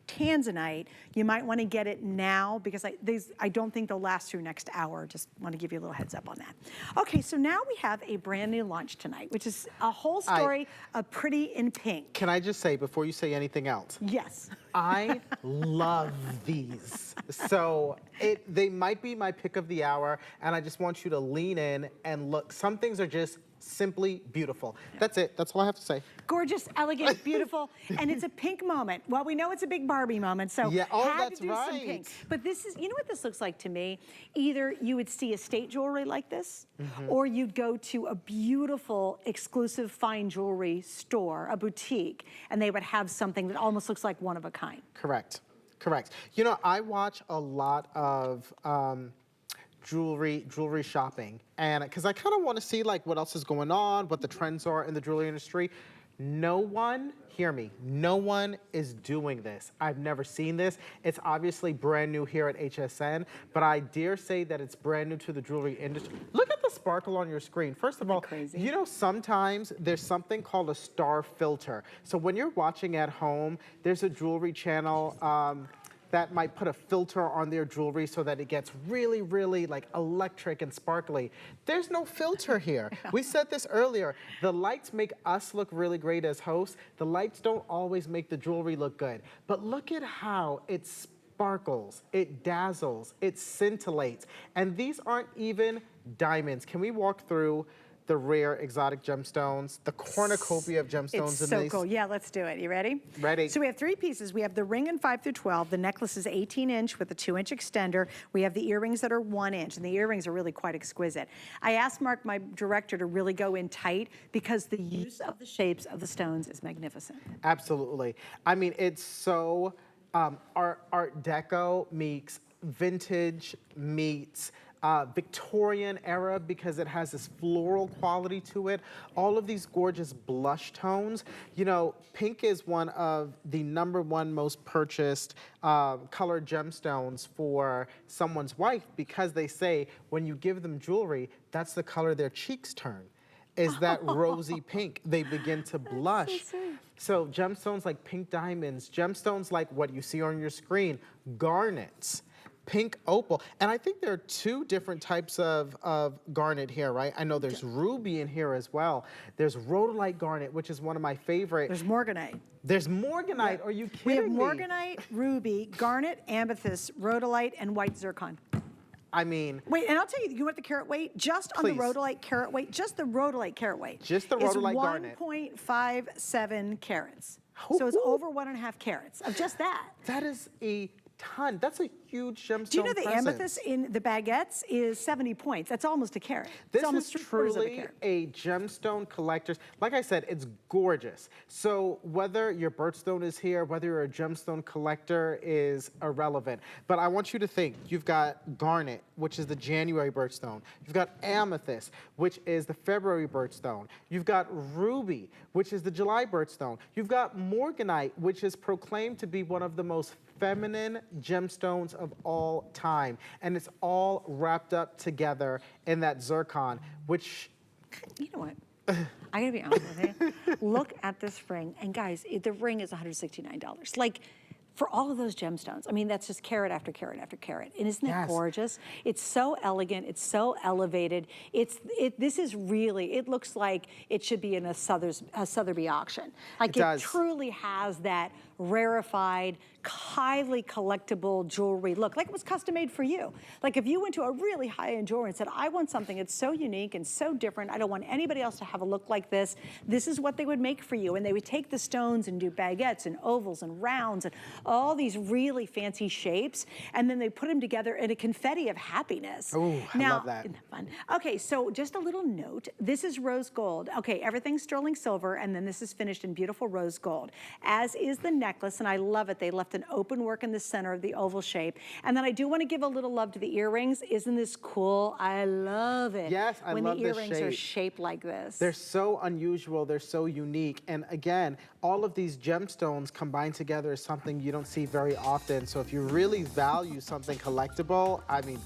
tanzanite, you might want to get it now because I don't think they'll last through next hour. Just want to give you a little heads up on that. Okay, so now we have a brand new launch tonight, which is a whole story of Pretty in Pink. Can I just say, before you say anything else? Yes. I love these. So they might be my pick of the hour, and I just want you to lean in and look. Some things are just simply beautiful. That's it. That's all I have to say. Gorgeous, elegant, beautiful, and it's a pink moment. Well, we know it's a big Barbie moment, so Yeah, oh, had that's to do some pink. right. But this is, you know what this looks like to me? Either you would see estate jewelry like this, or you'd go to a beautiful, exclusive fine jewelry store, a boutique, and they would have something that almost looks like one of a kind. Correct. Correct. You know, I watch a lot of jewelry shopping, and because I kind of want to see like what else is going on, what the trends are in the jewelry industry. No one, hear me, no one is doing this. I've never seen this. It's obviously brand new here at HSN, but I dare say that it's brand new to the jewelry industry. Look at the sparkle on your screen. First of all, crazy? you know, sometimes there's something called a star filter. So when you're watching at home, there's a jewelry channel that might put a filter on their jewelry so that it gets really, really like electric and sparkly. There's no filter here. We said this earlier. The lights make us look really great as hosts. The lights don't always make the jewelry look good. But look at how it sparkles, it dazzles, it scintillates. And these aren't even diamonds. Can we walk through the rare exotic gemstones, the cornucopia of gemstones It's in so these? cool. Yeah, let's do it. You ready? Ready. So we have 3 pieces. We have the ring in 5 through 12. The necklace is 18-inch with a 2-inch extender. We have the earrings that are 1 inch, and the earrings are really quite exquisite. I asked Mark, my director, to really go in tight because the use of the shapes of the stones is magnificent. Absolutely. I mean, it's so art deco meets vintage meets Victorian era because it has this floral quality to it. All of these gorgeous blush tones. You know, pink is one of the #1 most purchased colored gemstones for someone's wife because they say when you give them jewelry, that's the color their cheeks turn. Is that rosy pink. They begin to blush. So gemstones like pink diamonds, gemstones like what you see on your screen, garnets, pink opal. And I think there are 2 different types of garnet here, right? I know there's ruby in here as well. There's rhodolite garnet, which is one of my favorite. There's morganite. There's morganite. Are you We have kidding me? morganite, ruby, garnet, amethyst, rhodolite, and white zircon. I mean, Wait, and I'll tell you, you want the carat weight? Just on Please. the rhodolite carat weight, just the rhodolite carat weight. Just the rhodolite garnet. Is 1.57 carats. Ooh, So it's ooh. over 1.5 carats of just that. that is a ton. That's a huge gemstone Do you know the presence. amethyst in the baguettes is 70 points? That's almost a carat. This It's almost is 3/4 of a truly carat. a gemstone collector's. Like I said, it's gorgeous. So whether your birthstone is here, whether you're a gemstone collector is irrelevant. But I want you to think, you've got garnet, which is the January birthstone. You've got amethyst, which is the February birthstone. You've got ruby, which is the July birthstone. You've got morganite, which is proclaimed to be one of the most feminine gemstones of all time. And it's all wrapped up together in that zircon, which, You know what? I gotta be honest with you. Look at this ring. And guys, the ring is $169. Like, for all of those gemstones, I mean, that's just carat after carat after carat. And isn't it Yes. gorgeous? It's so elegant. It's so elevated. This is really, it looks like it should be in a Sotheby's auction. Like, It does. truly has that rarefied, highly collectible jewelry look, like it was custom made for you. Like if you went to a really high-end jeweler and said, I want something that's so unique and so different, I don't want anybody else to have a look like this, this is what they would make for you. And they would take the stones and do baguettes and ovals and rounds and all these really fancy shapes, and then they put them together in a confetti of happiness. Ooh, I now, love that. Isn't that fun? Okay, so just a little note. This is rose gold. Okay, everything's sterling silver, and then this is finished in beautiful rose gold, as is the necklace, and I love it. They left an open work in the center of the oval shape. And then I do want to give a little love to the earrings. Isn't this cool? I love it. Yes, I love when this the earrings are shape. shaped like this. They're so unusual, they're so unique. And again, all of these gemstones combined together is something you don't see very often. So if you really value something collectible, I mean,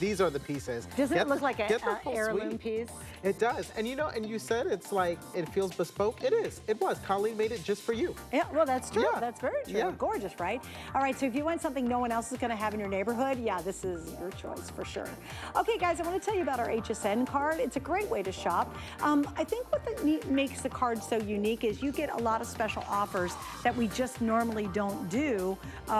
these are the pieces. Doesn't it look like get the an full heirloom suite. piece? It does. And you know, and you said it's like, it feels bespoke. It is. It was. Colleen made it just for you. Yeah, well, that's true. Yeah. That's very true. Yeah. Gorgeous, right? All right, so if you want something no one else is going to have in your neighborhood, yeah, this is your choice for sure. Okay, guys, I want to tell you about our HSN card. It's a great way to shop. I think what makes the card so unique is you get a lot of special offers that we just normally don't do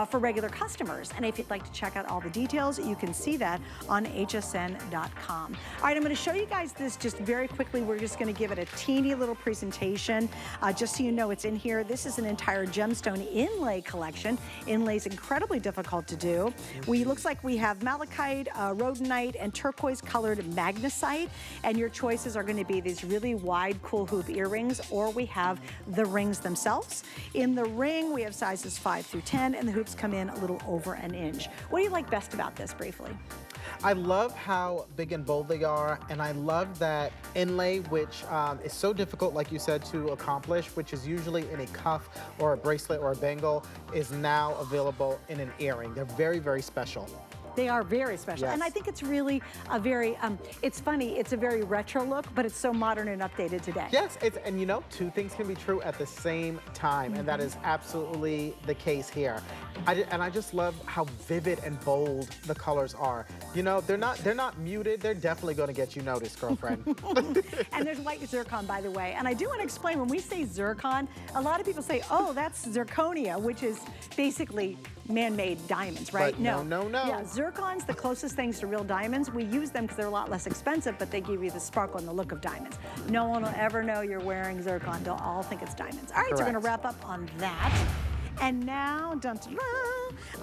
for regular customers. And if you'd like to check out all the details, you can see that on hsn.com. All right, I'm going to show you guys this just very quickly. We're just going to give it a teeny little presentation, just so you know it's in here. This is an entire gemstone inlay collection. Inlay's incredibly difficult to do. Looks like we have malachite, rhodonite, and turquoise colored magnesite, and your choices are going to be these really wide, cool hoop earrings, or we have the rings themselves. In the ring, we have sizes 5 through 10, and the hoops come in a little over an inch. What do you like best about this, briefly? I love how big and bold they are, and I love that inlay, which is so difficult, like you said, to accomplish, which is usually in a cuff or a bracelet or a bangle, is now available in an earring. They're very, very special. They are very special. Yes. And I think it's really a very, it's funny, it's a very retro look, but it's so modern and updated today. Yes, and you know, two things can be true at the same time, and that is absolutely the case here. I just love how vivid and bold the colors are. You know, they're not muted. They're definitely going to get you noticed, girlfriend. And there's white zircon, by the way. And I do want to explain, when we say zircon, a lot of people say, oh, that's zirconia, which is basically man-made diamonds, right? But no. Yeah, zircon's the closest things to real diamonds. We use them because they're a lot less expensive, but they give you the sparkle and the look of diamonds. No one will ever know you're wearing zircon. They'll all think it's diamonds. All right, so we're going to wrap up on that. And now,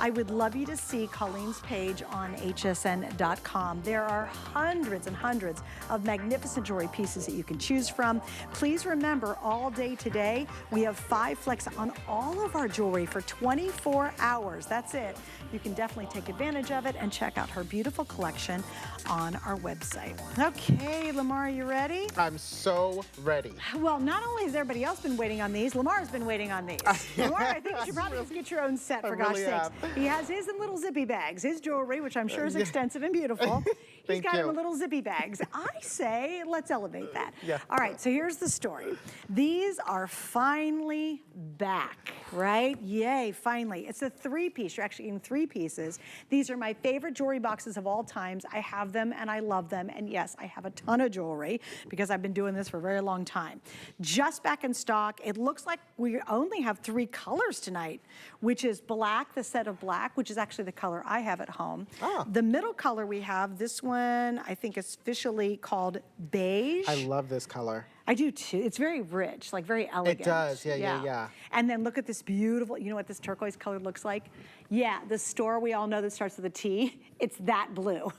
I would love you to see Colleen's page on hsn.com. There are hundreds and hundreds of magnificent jewelry pieces that you can choose from. Please remember, all day today, we have 5 flex on all of our jewelry for 24 hours. That's it. You can definitely take advantage of it and check out her beautiful collection on our website. Okay, Lamar, you ready? I'm so ready. Well, not only has everybody else been waiting on these, Lamar's been waiting on these. Lamar, I think you should probably just get your own set, for gosh sakes. He has his in little zippy bags, his jewelry, which I'm sure is extensive and beautiful. He's got him in little zippy bags. I say, let's elevate that. Yeah. All right, so here's the story. These are finally back, right? Yay, finally. It's a 3-piece. You're actually getting 3 pieces. These are my favorite jewelry boxes of all times. I have them and I love them. And yes, I have a ton of jewelry because I've been doing this for a very long time. Just back in stock. It looks like we only have 3 colors tonight, which is black, the set of black, which is actually the color I have at home. Ah. The middle color we have, this one, I think it's officially called beige. I love this color. I do too. It's very rich, like very elegant. It does, yeah. And then look at this beautiful, you know what this turquoise color looks like? Yeah, the store we all know that starts with a T, it's that blue.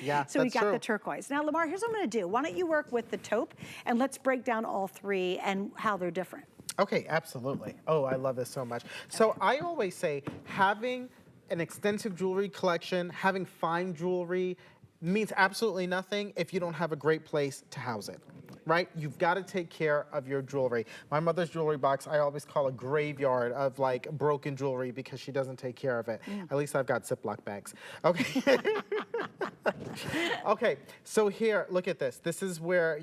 Yeah, so we that's got true. the turquoise. Now, Lamar, here's what I'm gonna do. Why don't you work with the taupe and let's break down all 3 and how they're different. Okay, absolutely. Oh, I love this so much. So I always say having an extensive jewelry collection, having fine jewelry means absolutely nothing if you don't have a great place to house it, right? You've got to take care of your jewelry. My mother's jewelry box, I always call a graveyard of like broken jewelry because she doesn't take care of it. At least I've got Ziploc bags. Okay. Okay, so here, look at this. This is where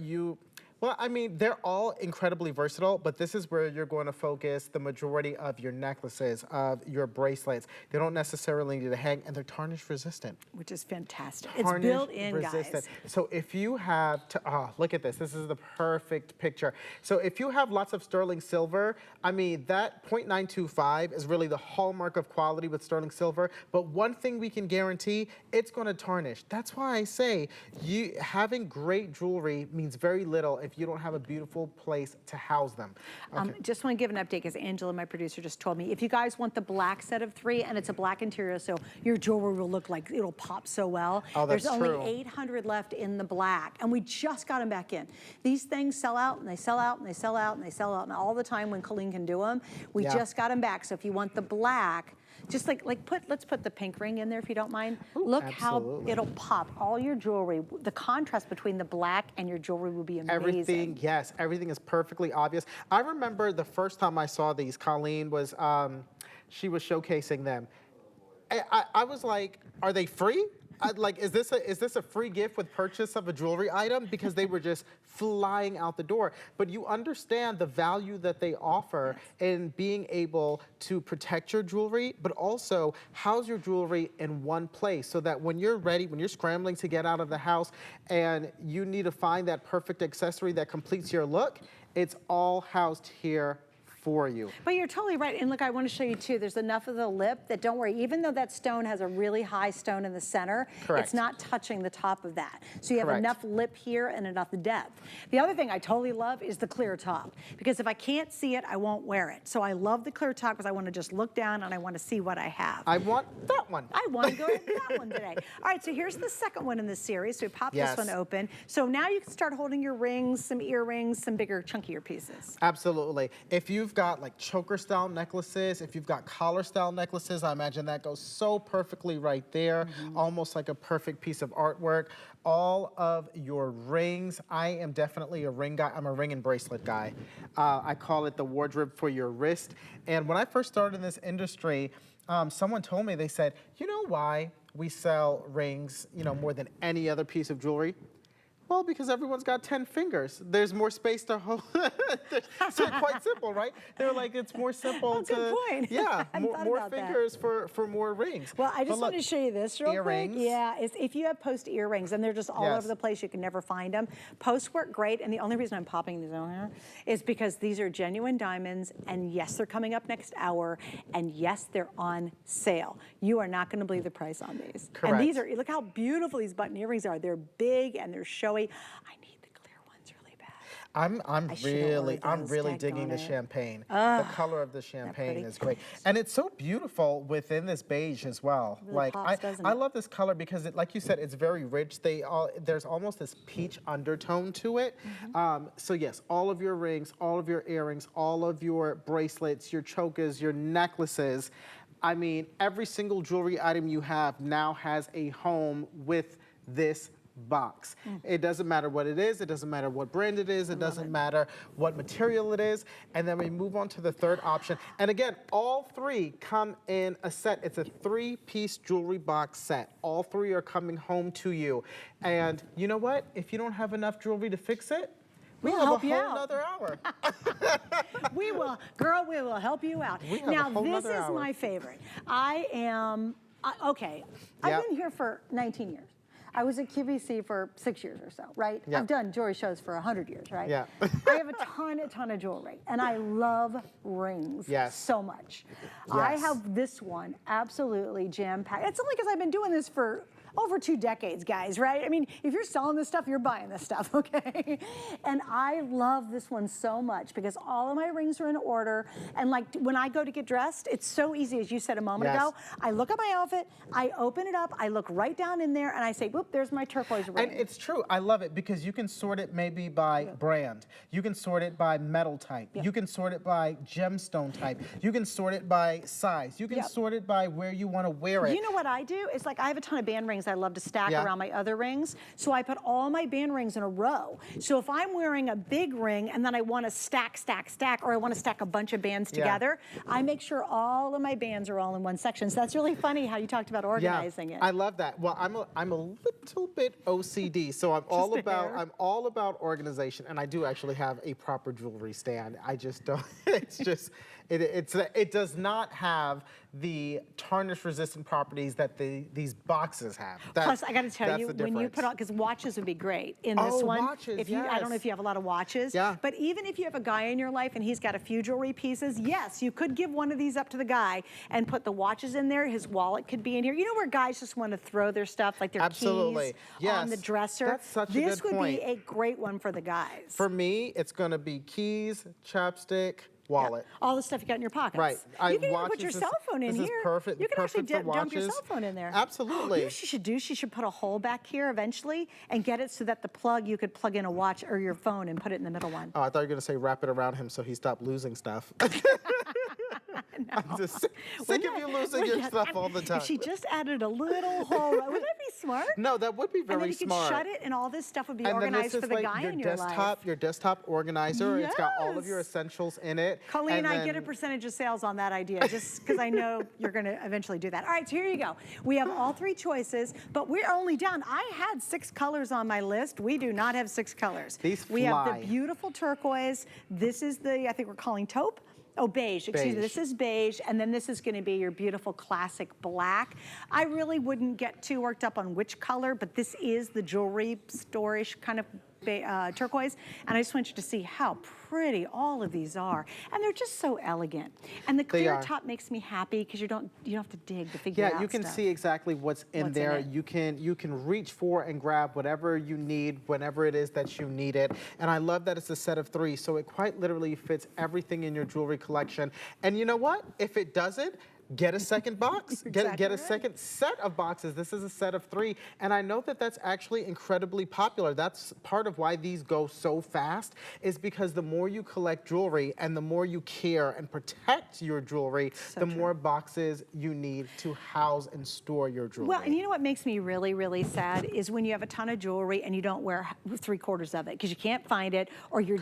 well, I mean, they're all incredibly versatile, but this is where you're going to focus the majority of your necklaces, of your bracelets. They don't necessarily need to hang, and they're tarnish resistant. Which is fantastic. It's built in, guys. So if you have, look at this. This is the perfect picture. So if you have lots of sterling silver, I mean, that 0.925 is really the hallmark of quality with sterling silver. But one thing we can guarantee, it's going to tarnish. That's why I say having great jewelry means very little if you don't have a beautiful place to house them. Okay. Just want to give an update because Angela, my producer, just told me if you guys want the black set of 3 and it's a black interior, so your jewelry will look like it'll pop so well. Oh, that's There's true. only 800 left in the black, and we just got them back in. These things sell out and they sell out and they sell out and they sell out, and all the time when Colleen can do them, we just got them back. So if you want the black, just let's put the pink ring in there if you don't mind. Ooh, look absolutely. how it'll pop. All your jewelry, the contrast between the black and your jewelry will be amazing. Everything is perfectly obvious. I remember the first time I saw these, Colleen was, she was showcasing them. I was like, are they free? Is this a free gift with purchase of a jewelry item? Because they were just flying out the door. But you understand the value that they offer in being able to protect your jewelry, but also house your jewelry in one place so that when you're ready, when you're scrambling to get out of the house and you need to find that perfect accessory that completes your look, it's all housed here for you. But you're totally right. And look, I want to show you too, there's enough of the lip that don't worry, even though that stone has a really high stone in the center, Correct. it's not touching the top of that. So you have Correct. enough lip here and enough depth. The other thing I totally love is the clear top, because if I can't see it, I won't wear it. So I love the clear top because I want to just look down and I want to see what I have. I want that one. I want to go with that one today. All right, so here's the second one in this series. So we pop this one open. So now you can start holding your rings, some earrings, some bigger, chunkier pieces. Absolutely. If you've got like choker style necklaces, if you've got collar style necklaces, I imagine that goes so perfectly right there, almost like a perfect piece of artwork. All of your rings, I am definitely a ring guy. I'm a ring and bracelet guy. I call it the wardrobe for your wrist. And when I first started in this industry, someone told me, they said, you know why we sell rings, you know, more than any other piece of jewelry? Well, because everyone's got 10 fingers. There's more space to hold. So quite simple, right? They're like, it's more simple Oh, good point. Yeah, I hadn't thought more about that. fingers for more rings. Well, I just But want to look, show you this real earrings. quick. Yeah, if you have post earrings and they're just all Yes. over the place, you can never find them. Posts work great, and the only reason I'm popping these on here is because these are genuine diamonds, and yes, they're coming up next hour, and yes, they're on sale. You are not going to believe the price on these. Correct. And these are, look how beautiful these button earrings are. They're big and they're showy. I need the clear ones really bad. I'm really digging the champagne. The color of the champagne is great. And it's so beautiful within this beige as well. Really Like pops, doesn't I it? love this color because it, like you said, it's very rich. There's almost this peach undertone to it. So yes, all of your rings, all of your earrings, all of your bracelets, your chokers, your necklaces. I mean, every single jewelry item you have now has a home with this box. It doesn't matter what it is, it doesn't matter what brand it is, it doesn't matter what material it is. And then we move on to the third option. And again, all three come in a set. It's a 3-piece jewelry box set. All three are coming home to you. And you know what? If you don't have enough jewelry to fix it, we'll have help a you whole out. nother hour. We will, girl, we will help you out. We have Now, a whole this nother is hour. my favorite. Okay, I've Yep. been here for 19 years. I was at QVC for 6 years or so, right? Yep. I've done jewelry shows for 100 years, right? Yeah. I have a ton of jewelry, and I love rings Yes. so much. I Yes. have this one absolutely jam-packed. It's only because I've been doing this for over 2 decades, guys, right? I mean, if you're selling this stuff, you're buying this stuff, okay? And I love this one so much because all of my rings are in order. And like when I go to get dressed, it's so easy, as you said a moment Yes. ago. I look at my outfit, I open it up, I look right down in there, and I say, whoop, there's my turquoise ring. And it's true. I love it because you can sort it maybe by brand. You can sort it by metal type. You can sort it by gemstone type. You can sort it by size. You can sort it by where you want to wear it. You know what I do? It's like I have a ton of band rings I love to stack Yeah. around my other rings. So I put all my band rings in a row. So if I'm wearing a big ring and then I want to stack, or I want to stack a bunch of bands together, I make sure all of my bands are all in one section. So that's really funny how you talked about organizing it. I love that. Well, I'm a little bit OCD, so I'm all about organization, and I do actually have a proper jewelry stand. I just don't. It's just it does not have the tarnish resistant properties that these boxes have. Plus, I got to tell you, the when you difference. put on, because watches would be great in this Oh, one. watches, If you, I don't know yes. if you have a lot of watches, Yeah. but even if you have a guy in your life and he's got a few jewelry pieces, yes, you could give one of these up to the guy and put the watches in there. His wallet could be in here. You know where guys just want to throw their stuff, like their Absolutely. keys on the Yes. dresser? That's such a This good would point. be a great one for the guys. For me, it's going to be keys, chapstick, wallet. All the stuff you got in your pockets. Right. You can even put Watches your is- cell phone in this is here. perfect- You can actually perfect for dump your watches. cell phone in there. Absolutely. You know what she should do? She should put a hole back here eventually and get it so that the plug, you could plug in a watch or your phone and put it in the middle one. Oh, I thought you were going to say wrap it around him so he stopped losing stuff. I'm just sick of you losing your stuff all the time. If she just added a little hole, wouldn't that be smart? No, that would be And then very you could smart. shut it and all this stuff would be And then organized this for is the like guy your in your life. your desktop organizer. It's got all of your Yes. essentials in it. Colleen, and I get a then- percentage of sales on that idea, just because I know you're going to eventually do that. All right, so here you go. We have all 3 choices, but we're only down. I had 6 colors on my list. We do not have 6 colors. These We have fly. the beautiful turquoise. This is the, I think we're calling taupe. Oh, beige, excuse me, Beige. this is beige, and then this is gonna be your beautiful classic black. I really wouldn't get too worked up on which color, but this is the jewelry store-ish kind of turquoise, and I just want you to see how pretty all of these are. And they're just so elegant. And the clear top makes me happy because you don't have to dig to figure out you can stuff. see exactly what's in there. it. You can reach for and grab whatever you need whenever it is that you need it. And I love that it's a set of 3, so it quite literally fits everything in your jewelry collection. And you know what? If it doesn't, get a second box. Get a second set of boxes. This is a set of 3. And I know that that's actually incredibly popular. That's part of why these go so fast, is because the more you collect jewelry and the more you care and protect your jewelry, the more boxes you need to house and store your jewelry. Well, and you know what makes me really, really sad is when you have a ton of jewelry and you don't wear 3/4 of it because you can't find it, or you're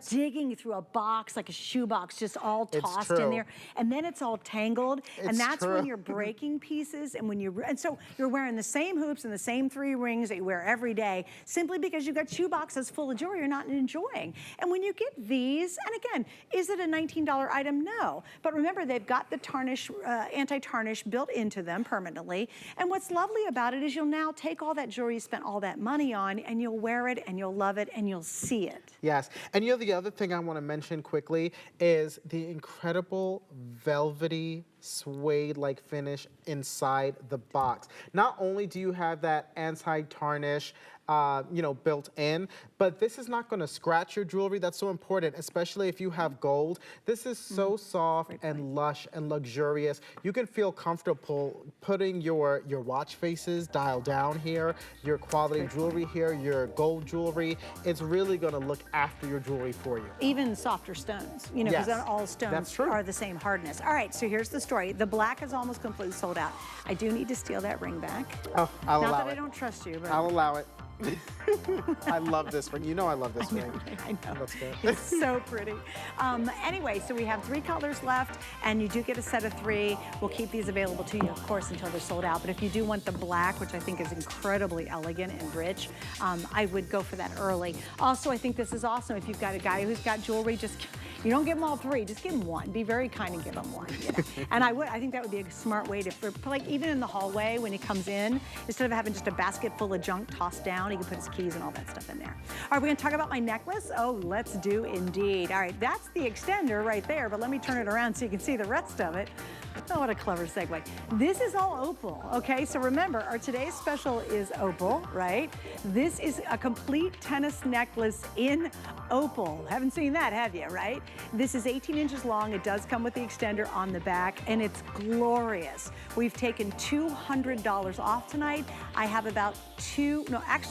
digging through a box, like a shoebox, just all tossed in there. And then it's all tangled. And that's when you're breaking pieces, and so you're wearing the same hoops and the same 3 rings that you wear every day, simply because you've got shoe boxes full of jewelry you're not enjoying. And when you get these, and again, is it a $19 item? No. But remember, they've got the tarnish, anti-tarnish built into them permanently. And what's lovely about it is you'll now take all that jewelry you spent all that money on, and you'll wear it, and you'll love it, and you'll see it. Yes. And you know, the other thing I want to mention quickly is the incredible velvety suede-like finish inside the box. Not only do you have that anti-tarnish, built in, but this is not going to scratch your jewelry. That's so important, especially if you have gold. This is so soft and lush and luxurious. You can feel comfortable putting your watch faces dial down here, your quality jewelry here, your gold jewelry. It's really going to look after your jewelry for you. Even softer stones, because all stones are the same hardness. All right, so here's the story. The black is almost completely sold out. I do need to steal that ring back. Oh, I'll allow it. Not that I don't trust you, but I'll allow it. I love this ring. You know I love this ring. I know. That's good. It's so pretty. Anyway, so we have 3 colors left, and you do get a set of 3. We'll keep these available to you, of course, until they're sold out. But if you do want the black, which I think is incredibly elegant and rich, I would go for that early. Also, I think this is awesome. If you've got a guy who's got jewelry, you don't give them all 3, just give them 1. Be very kind and give them 1. And I think that would be a smart way to, like even in the hallway when he comes in, instead of having just a basket full of junk tossed down, he can put his keys and all that stuff in there. All right, we're gonna talk about my necklace. Oh, let's do indeed. All right, that's the extender right there, but let me turn it around so you can see the rest of it. Oh, what a clever segue. This is all opal, okay? So remember, our today's special is opal, right? This is a complete tennis necklace in opal. Haven't seen that, have you, right? This is 18 inches long. It does come with the extender on the back, and it's glorious. We've taken $200 off tonight. I have about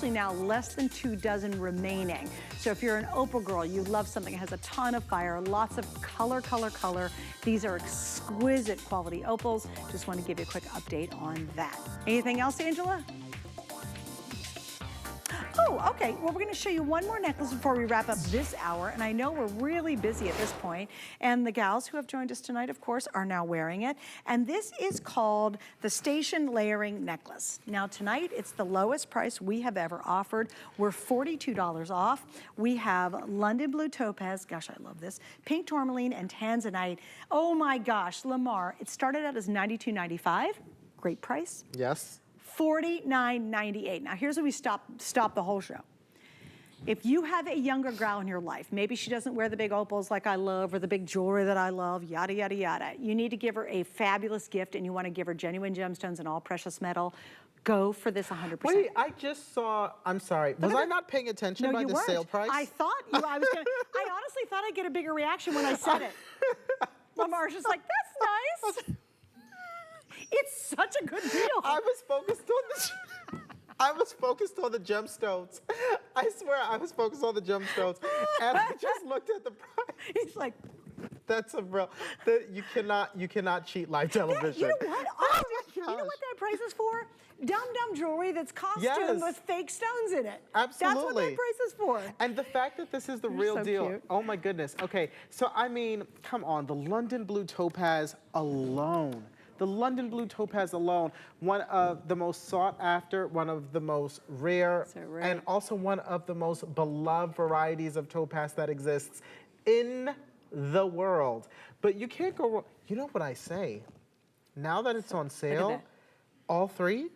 now less than 2 dozen remaining. So if you're an opal girl, you love something that has a ton of fire, lots of color. These are exquisite quality opals. Just want to give you a quick update on that. Anything else, Angela? Oh, okay. Well, we're going to show you one more necklace before we wrap up this hour. And I know we're really busy at this point. And the gals who have joined us tonight, of course, are now wearing it. And this is called the Station Layering Necklace. Now, tonight, it's the lowest price we have ever offered. We're $42 off. We have London Blue Topaz. Gosh, I love this. Pink Tourmaline and Tanzanite. Oh, my gosh, Lamar. It started out as $92.95. Great price. Yes. $49.98. Now here's where we stop the whole show. If you have a younger gal in your life, maybe she doesn't wear the big opals like I love or the big jewelry that I love, yada, yada, yada. You need to give her a fabulous gift and you want to give her genuine gemstones and all precious metal. Go for this 100%. Wait, I just saw, I'm sorry, was I not paying attention by the sale price? I thought I honestly thought I'd get a bigger reaction when I said it. Lamar's just like, that's nice. It's such a good deal. I was focused on the gemstones. I swear I was focused on the gemstones. And I just looked at the price. He's like, that's a real, you cannot cheat live television. You know what? You know what that price is for? Dumb jewelry that's costumed with fake stones in it. Absolutely. That's what that price is for. And the fact that this is the real deal. Cute. Oh my goodness. Okay, so I mean, come on, the London Blue Topaz alone. The London Blue Topaz alone, one of the most sought after, one of the most rare, and also one of the most beloved varieties of topaz that exists in the world. But you can't go wrong. You know what I say? Now that it's on sale, all 3,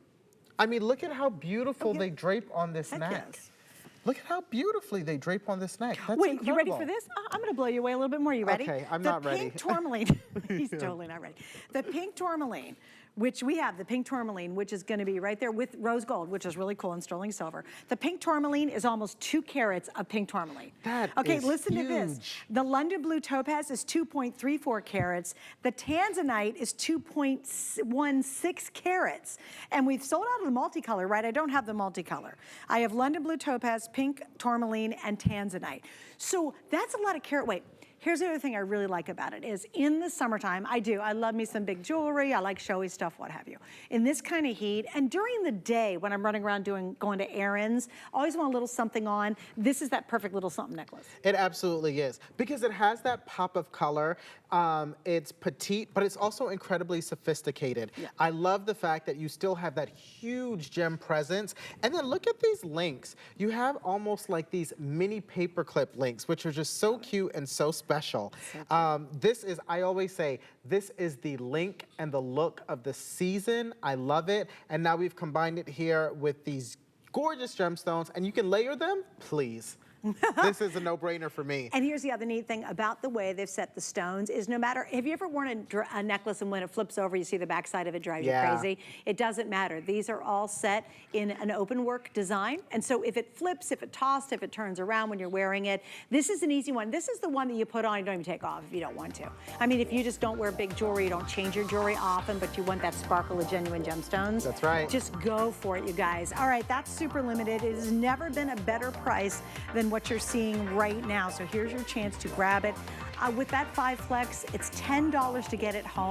I mean, look at how beautiful they drape on this neck. Yes. Look at how beautifully they drape on this neck. That's Wait, incredible. you ready for this? I'm going to blow you away a little bit more. You ready? Okay, I'm not ready. The pink tourmaline. He's totally not ready. The pink tourmaline, which we have, the pink tourmaline, which is going to be right there with rose gold, which is really cool, and sterling silver. The pink tourmaline is almost 2 carats of pink tourmaline. That okay, is listen to this. huge. The London blue topaz is 2.34 carats. The tanzanite is 2.16 carats. And we've sold out of the multicolor, right? I don't have the multicolor. I have London blue topaz, pink tourmaline, and tanzanite. So that's a lot of carat weight. Here's the other thing I really like about it is in the summertime, I love me some big jewelry, I like showy stuff, what have you. In this kind of heat, and during the day when I'm running around going to errands, I always want a little something on. This is that perfect little something necklace. It absolutely is, because it has that pop of color. It's petite, but it's also incredibly sophisticated. Yeah. I love the fact that you still have that huge gem presence. And then look at these links. You have almost like these mini paperclip links, which are just so cute and so special. This is, I always say, this is the link and the look of the season. I love it. And now we've combined it here with these gorgeous gemstones, and you can layer them, please. This is a no-brainer for me. And here's the other neat thing about the way they've set the stones is no matter, have you ever worn a necklace and when it flips over, you see the backside of it drives you crazy? It doesn't matter. These are all set in an open work design. And so if it flips, if it tossed, if it turns around when you're wearing it, this is an easy one. This is the one that you put on, you don't even take off if you don't want to. I mean, if you just don't wear big jewelry, you don't change your jewelry often, but you want that sparkle of genuine gemstones. That's right. Just go for it, you guys. All right, that's super limited. It has never been a better price than what you're seeing right now. So here's your chance to grab it. With that 5 flex, it's $10 to get it home.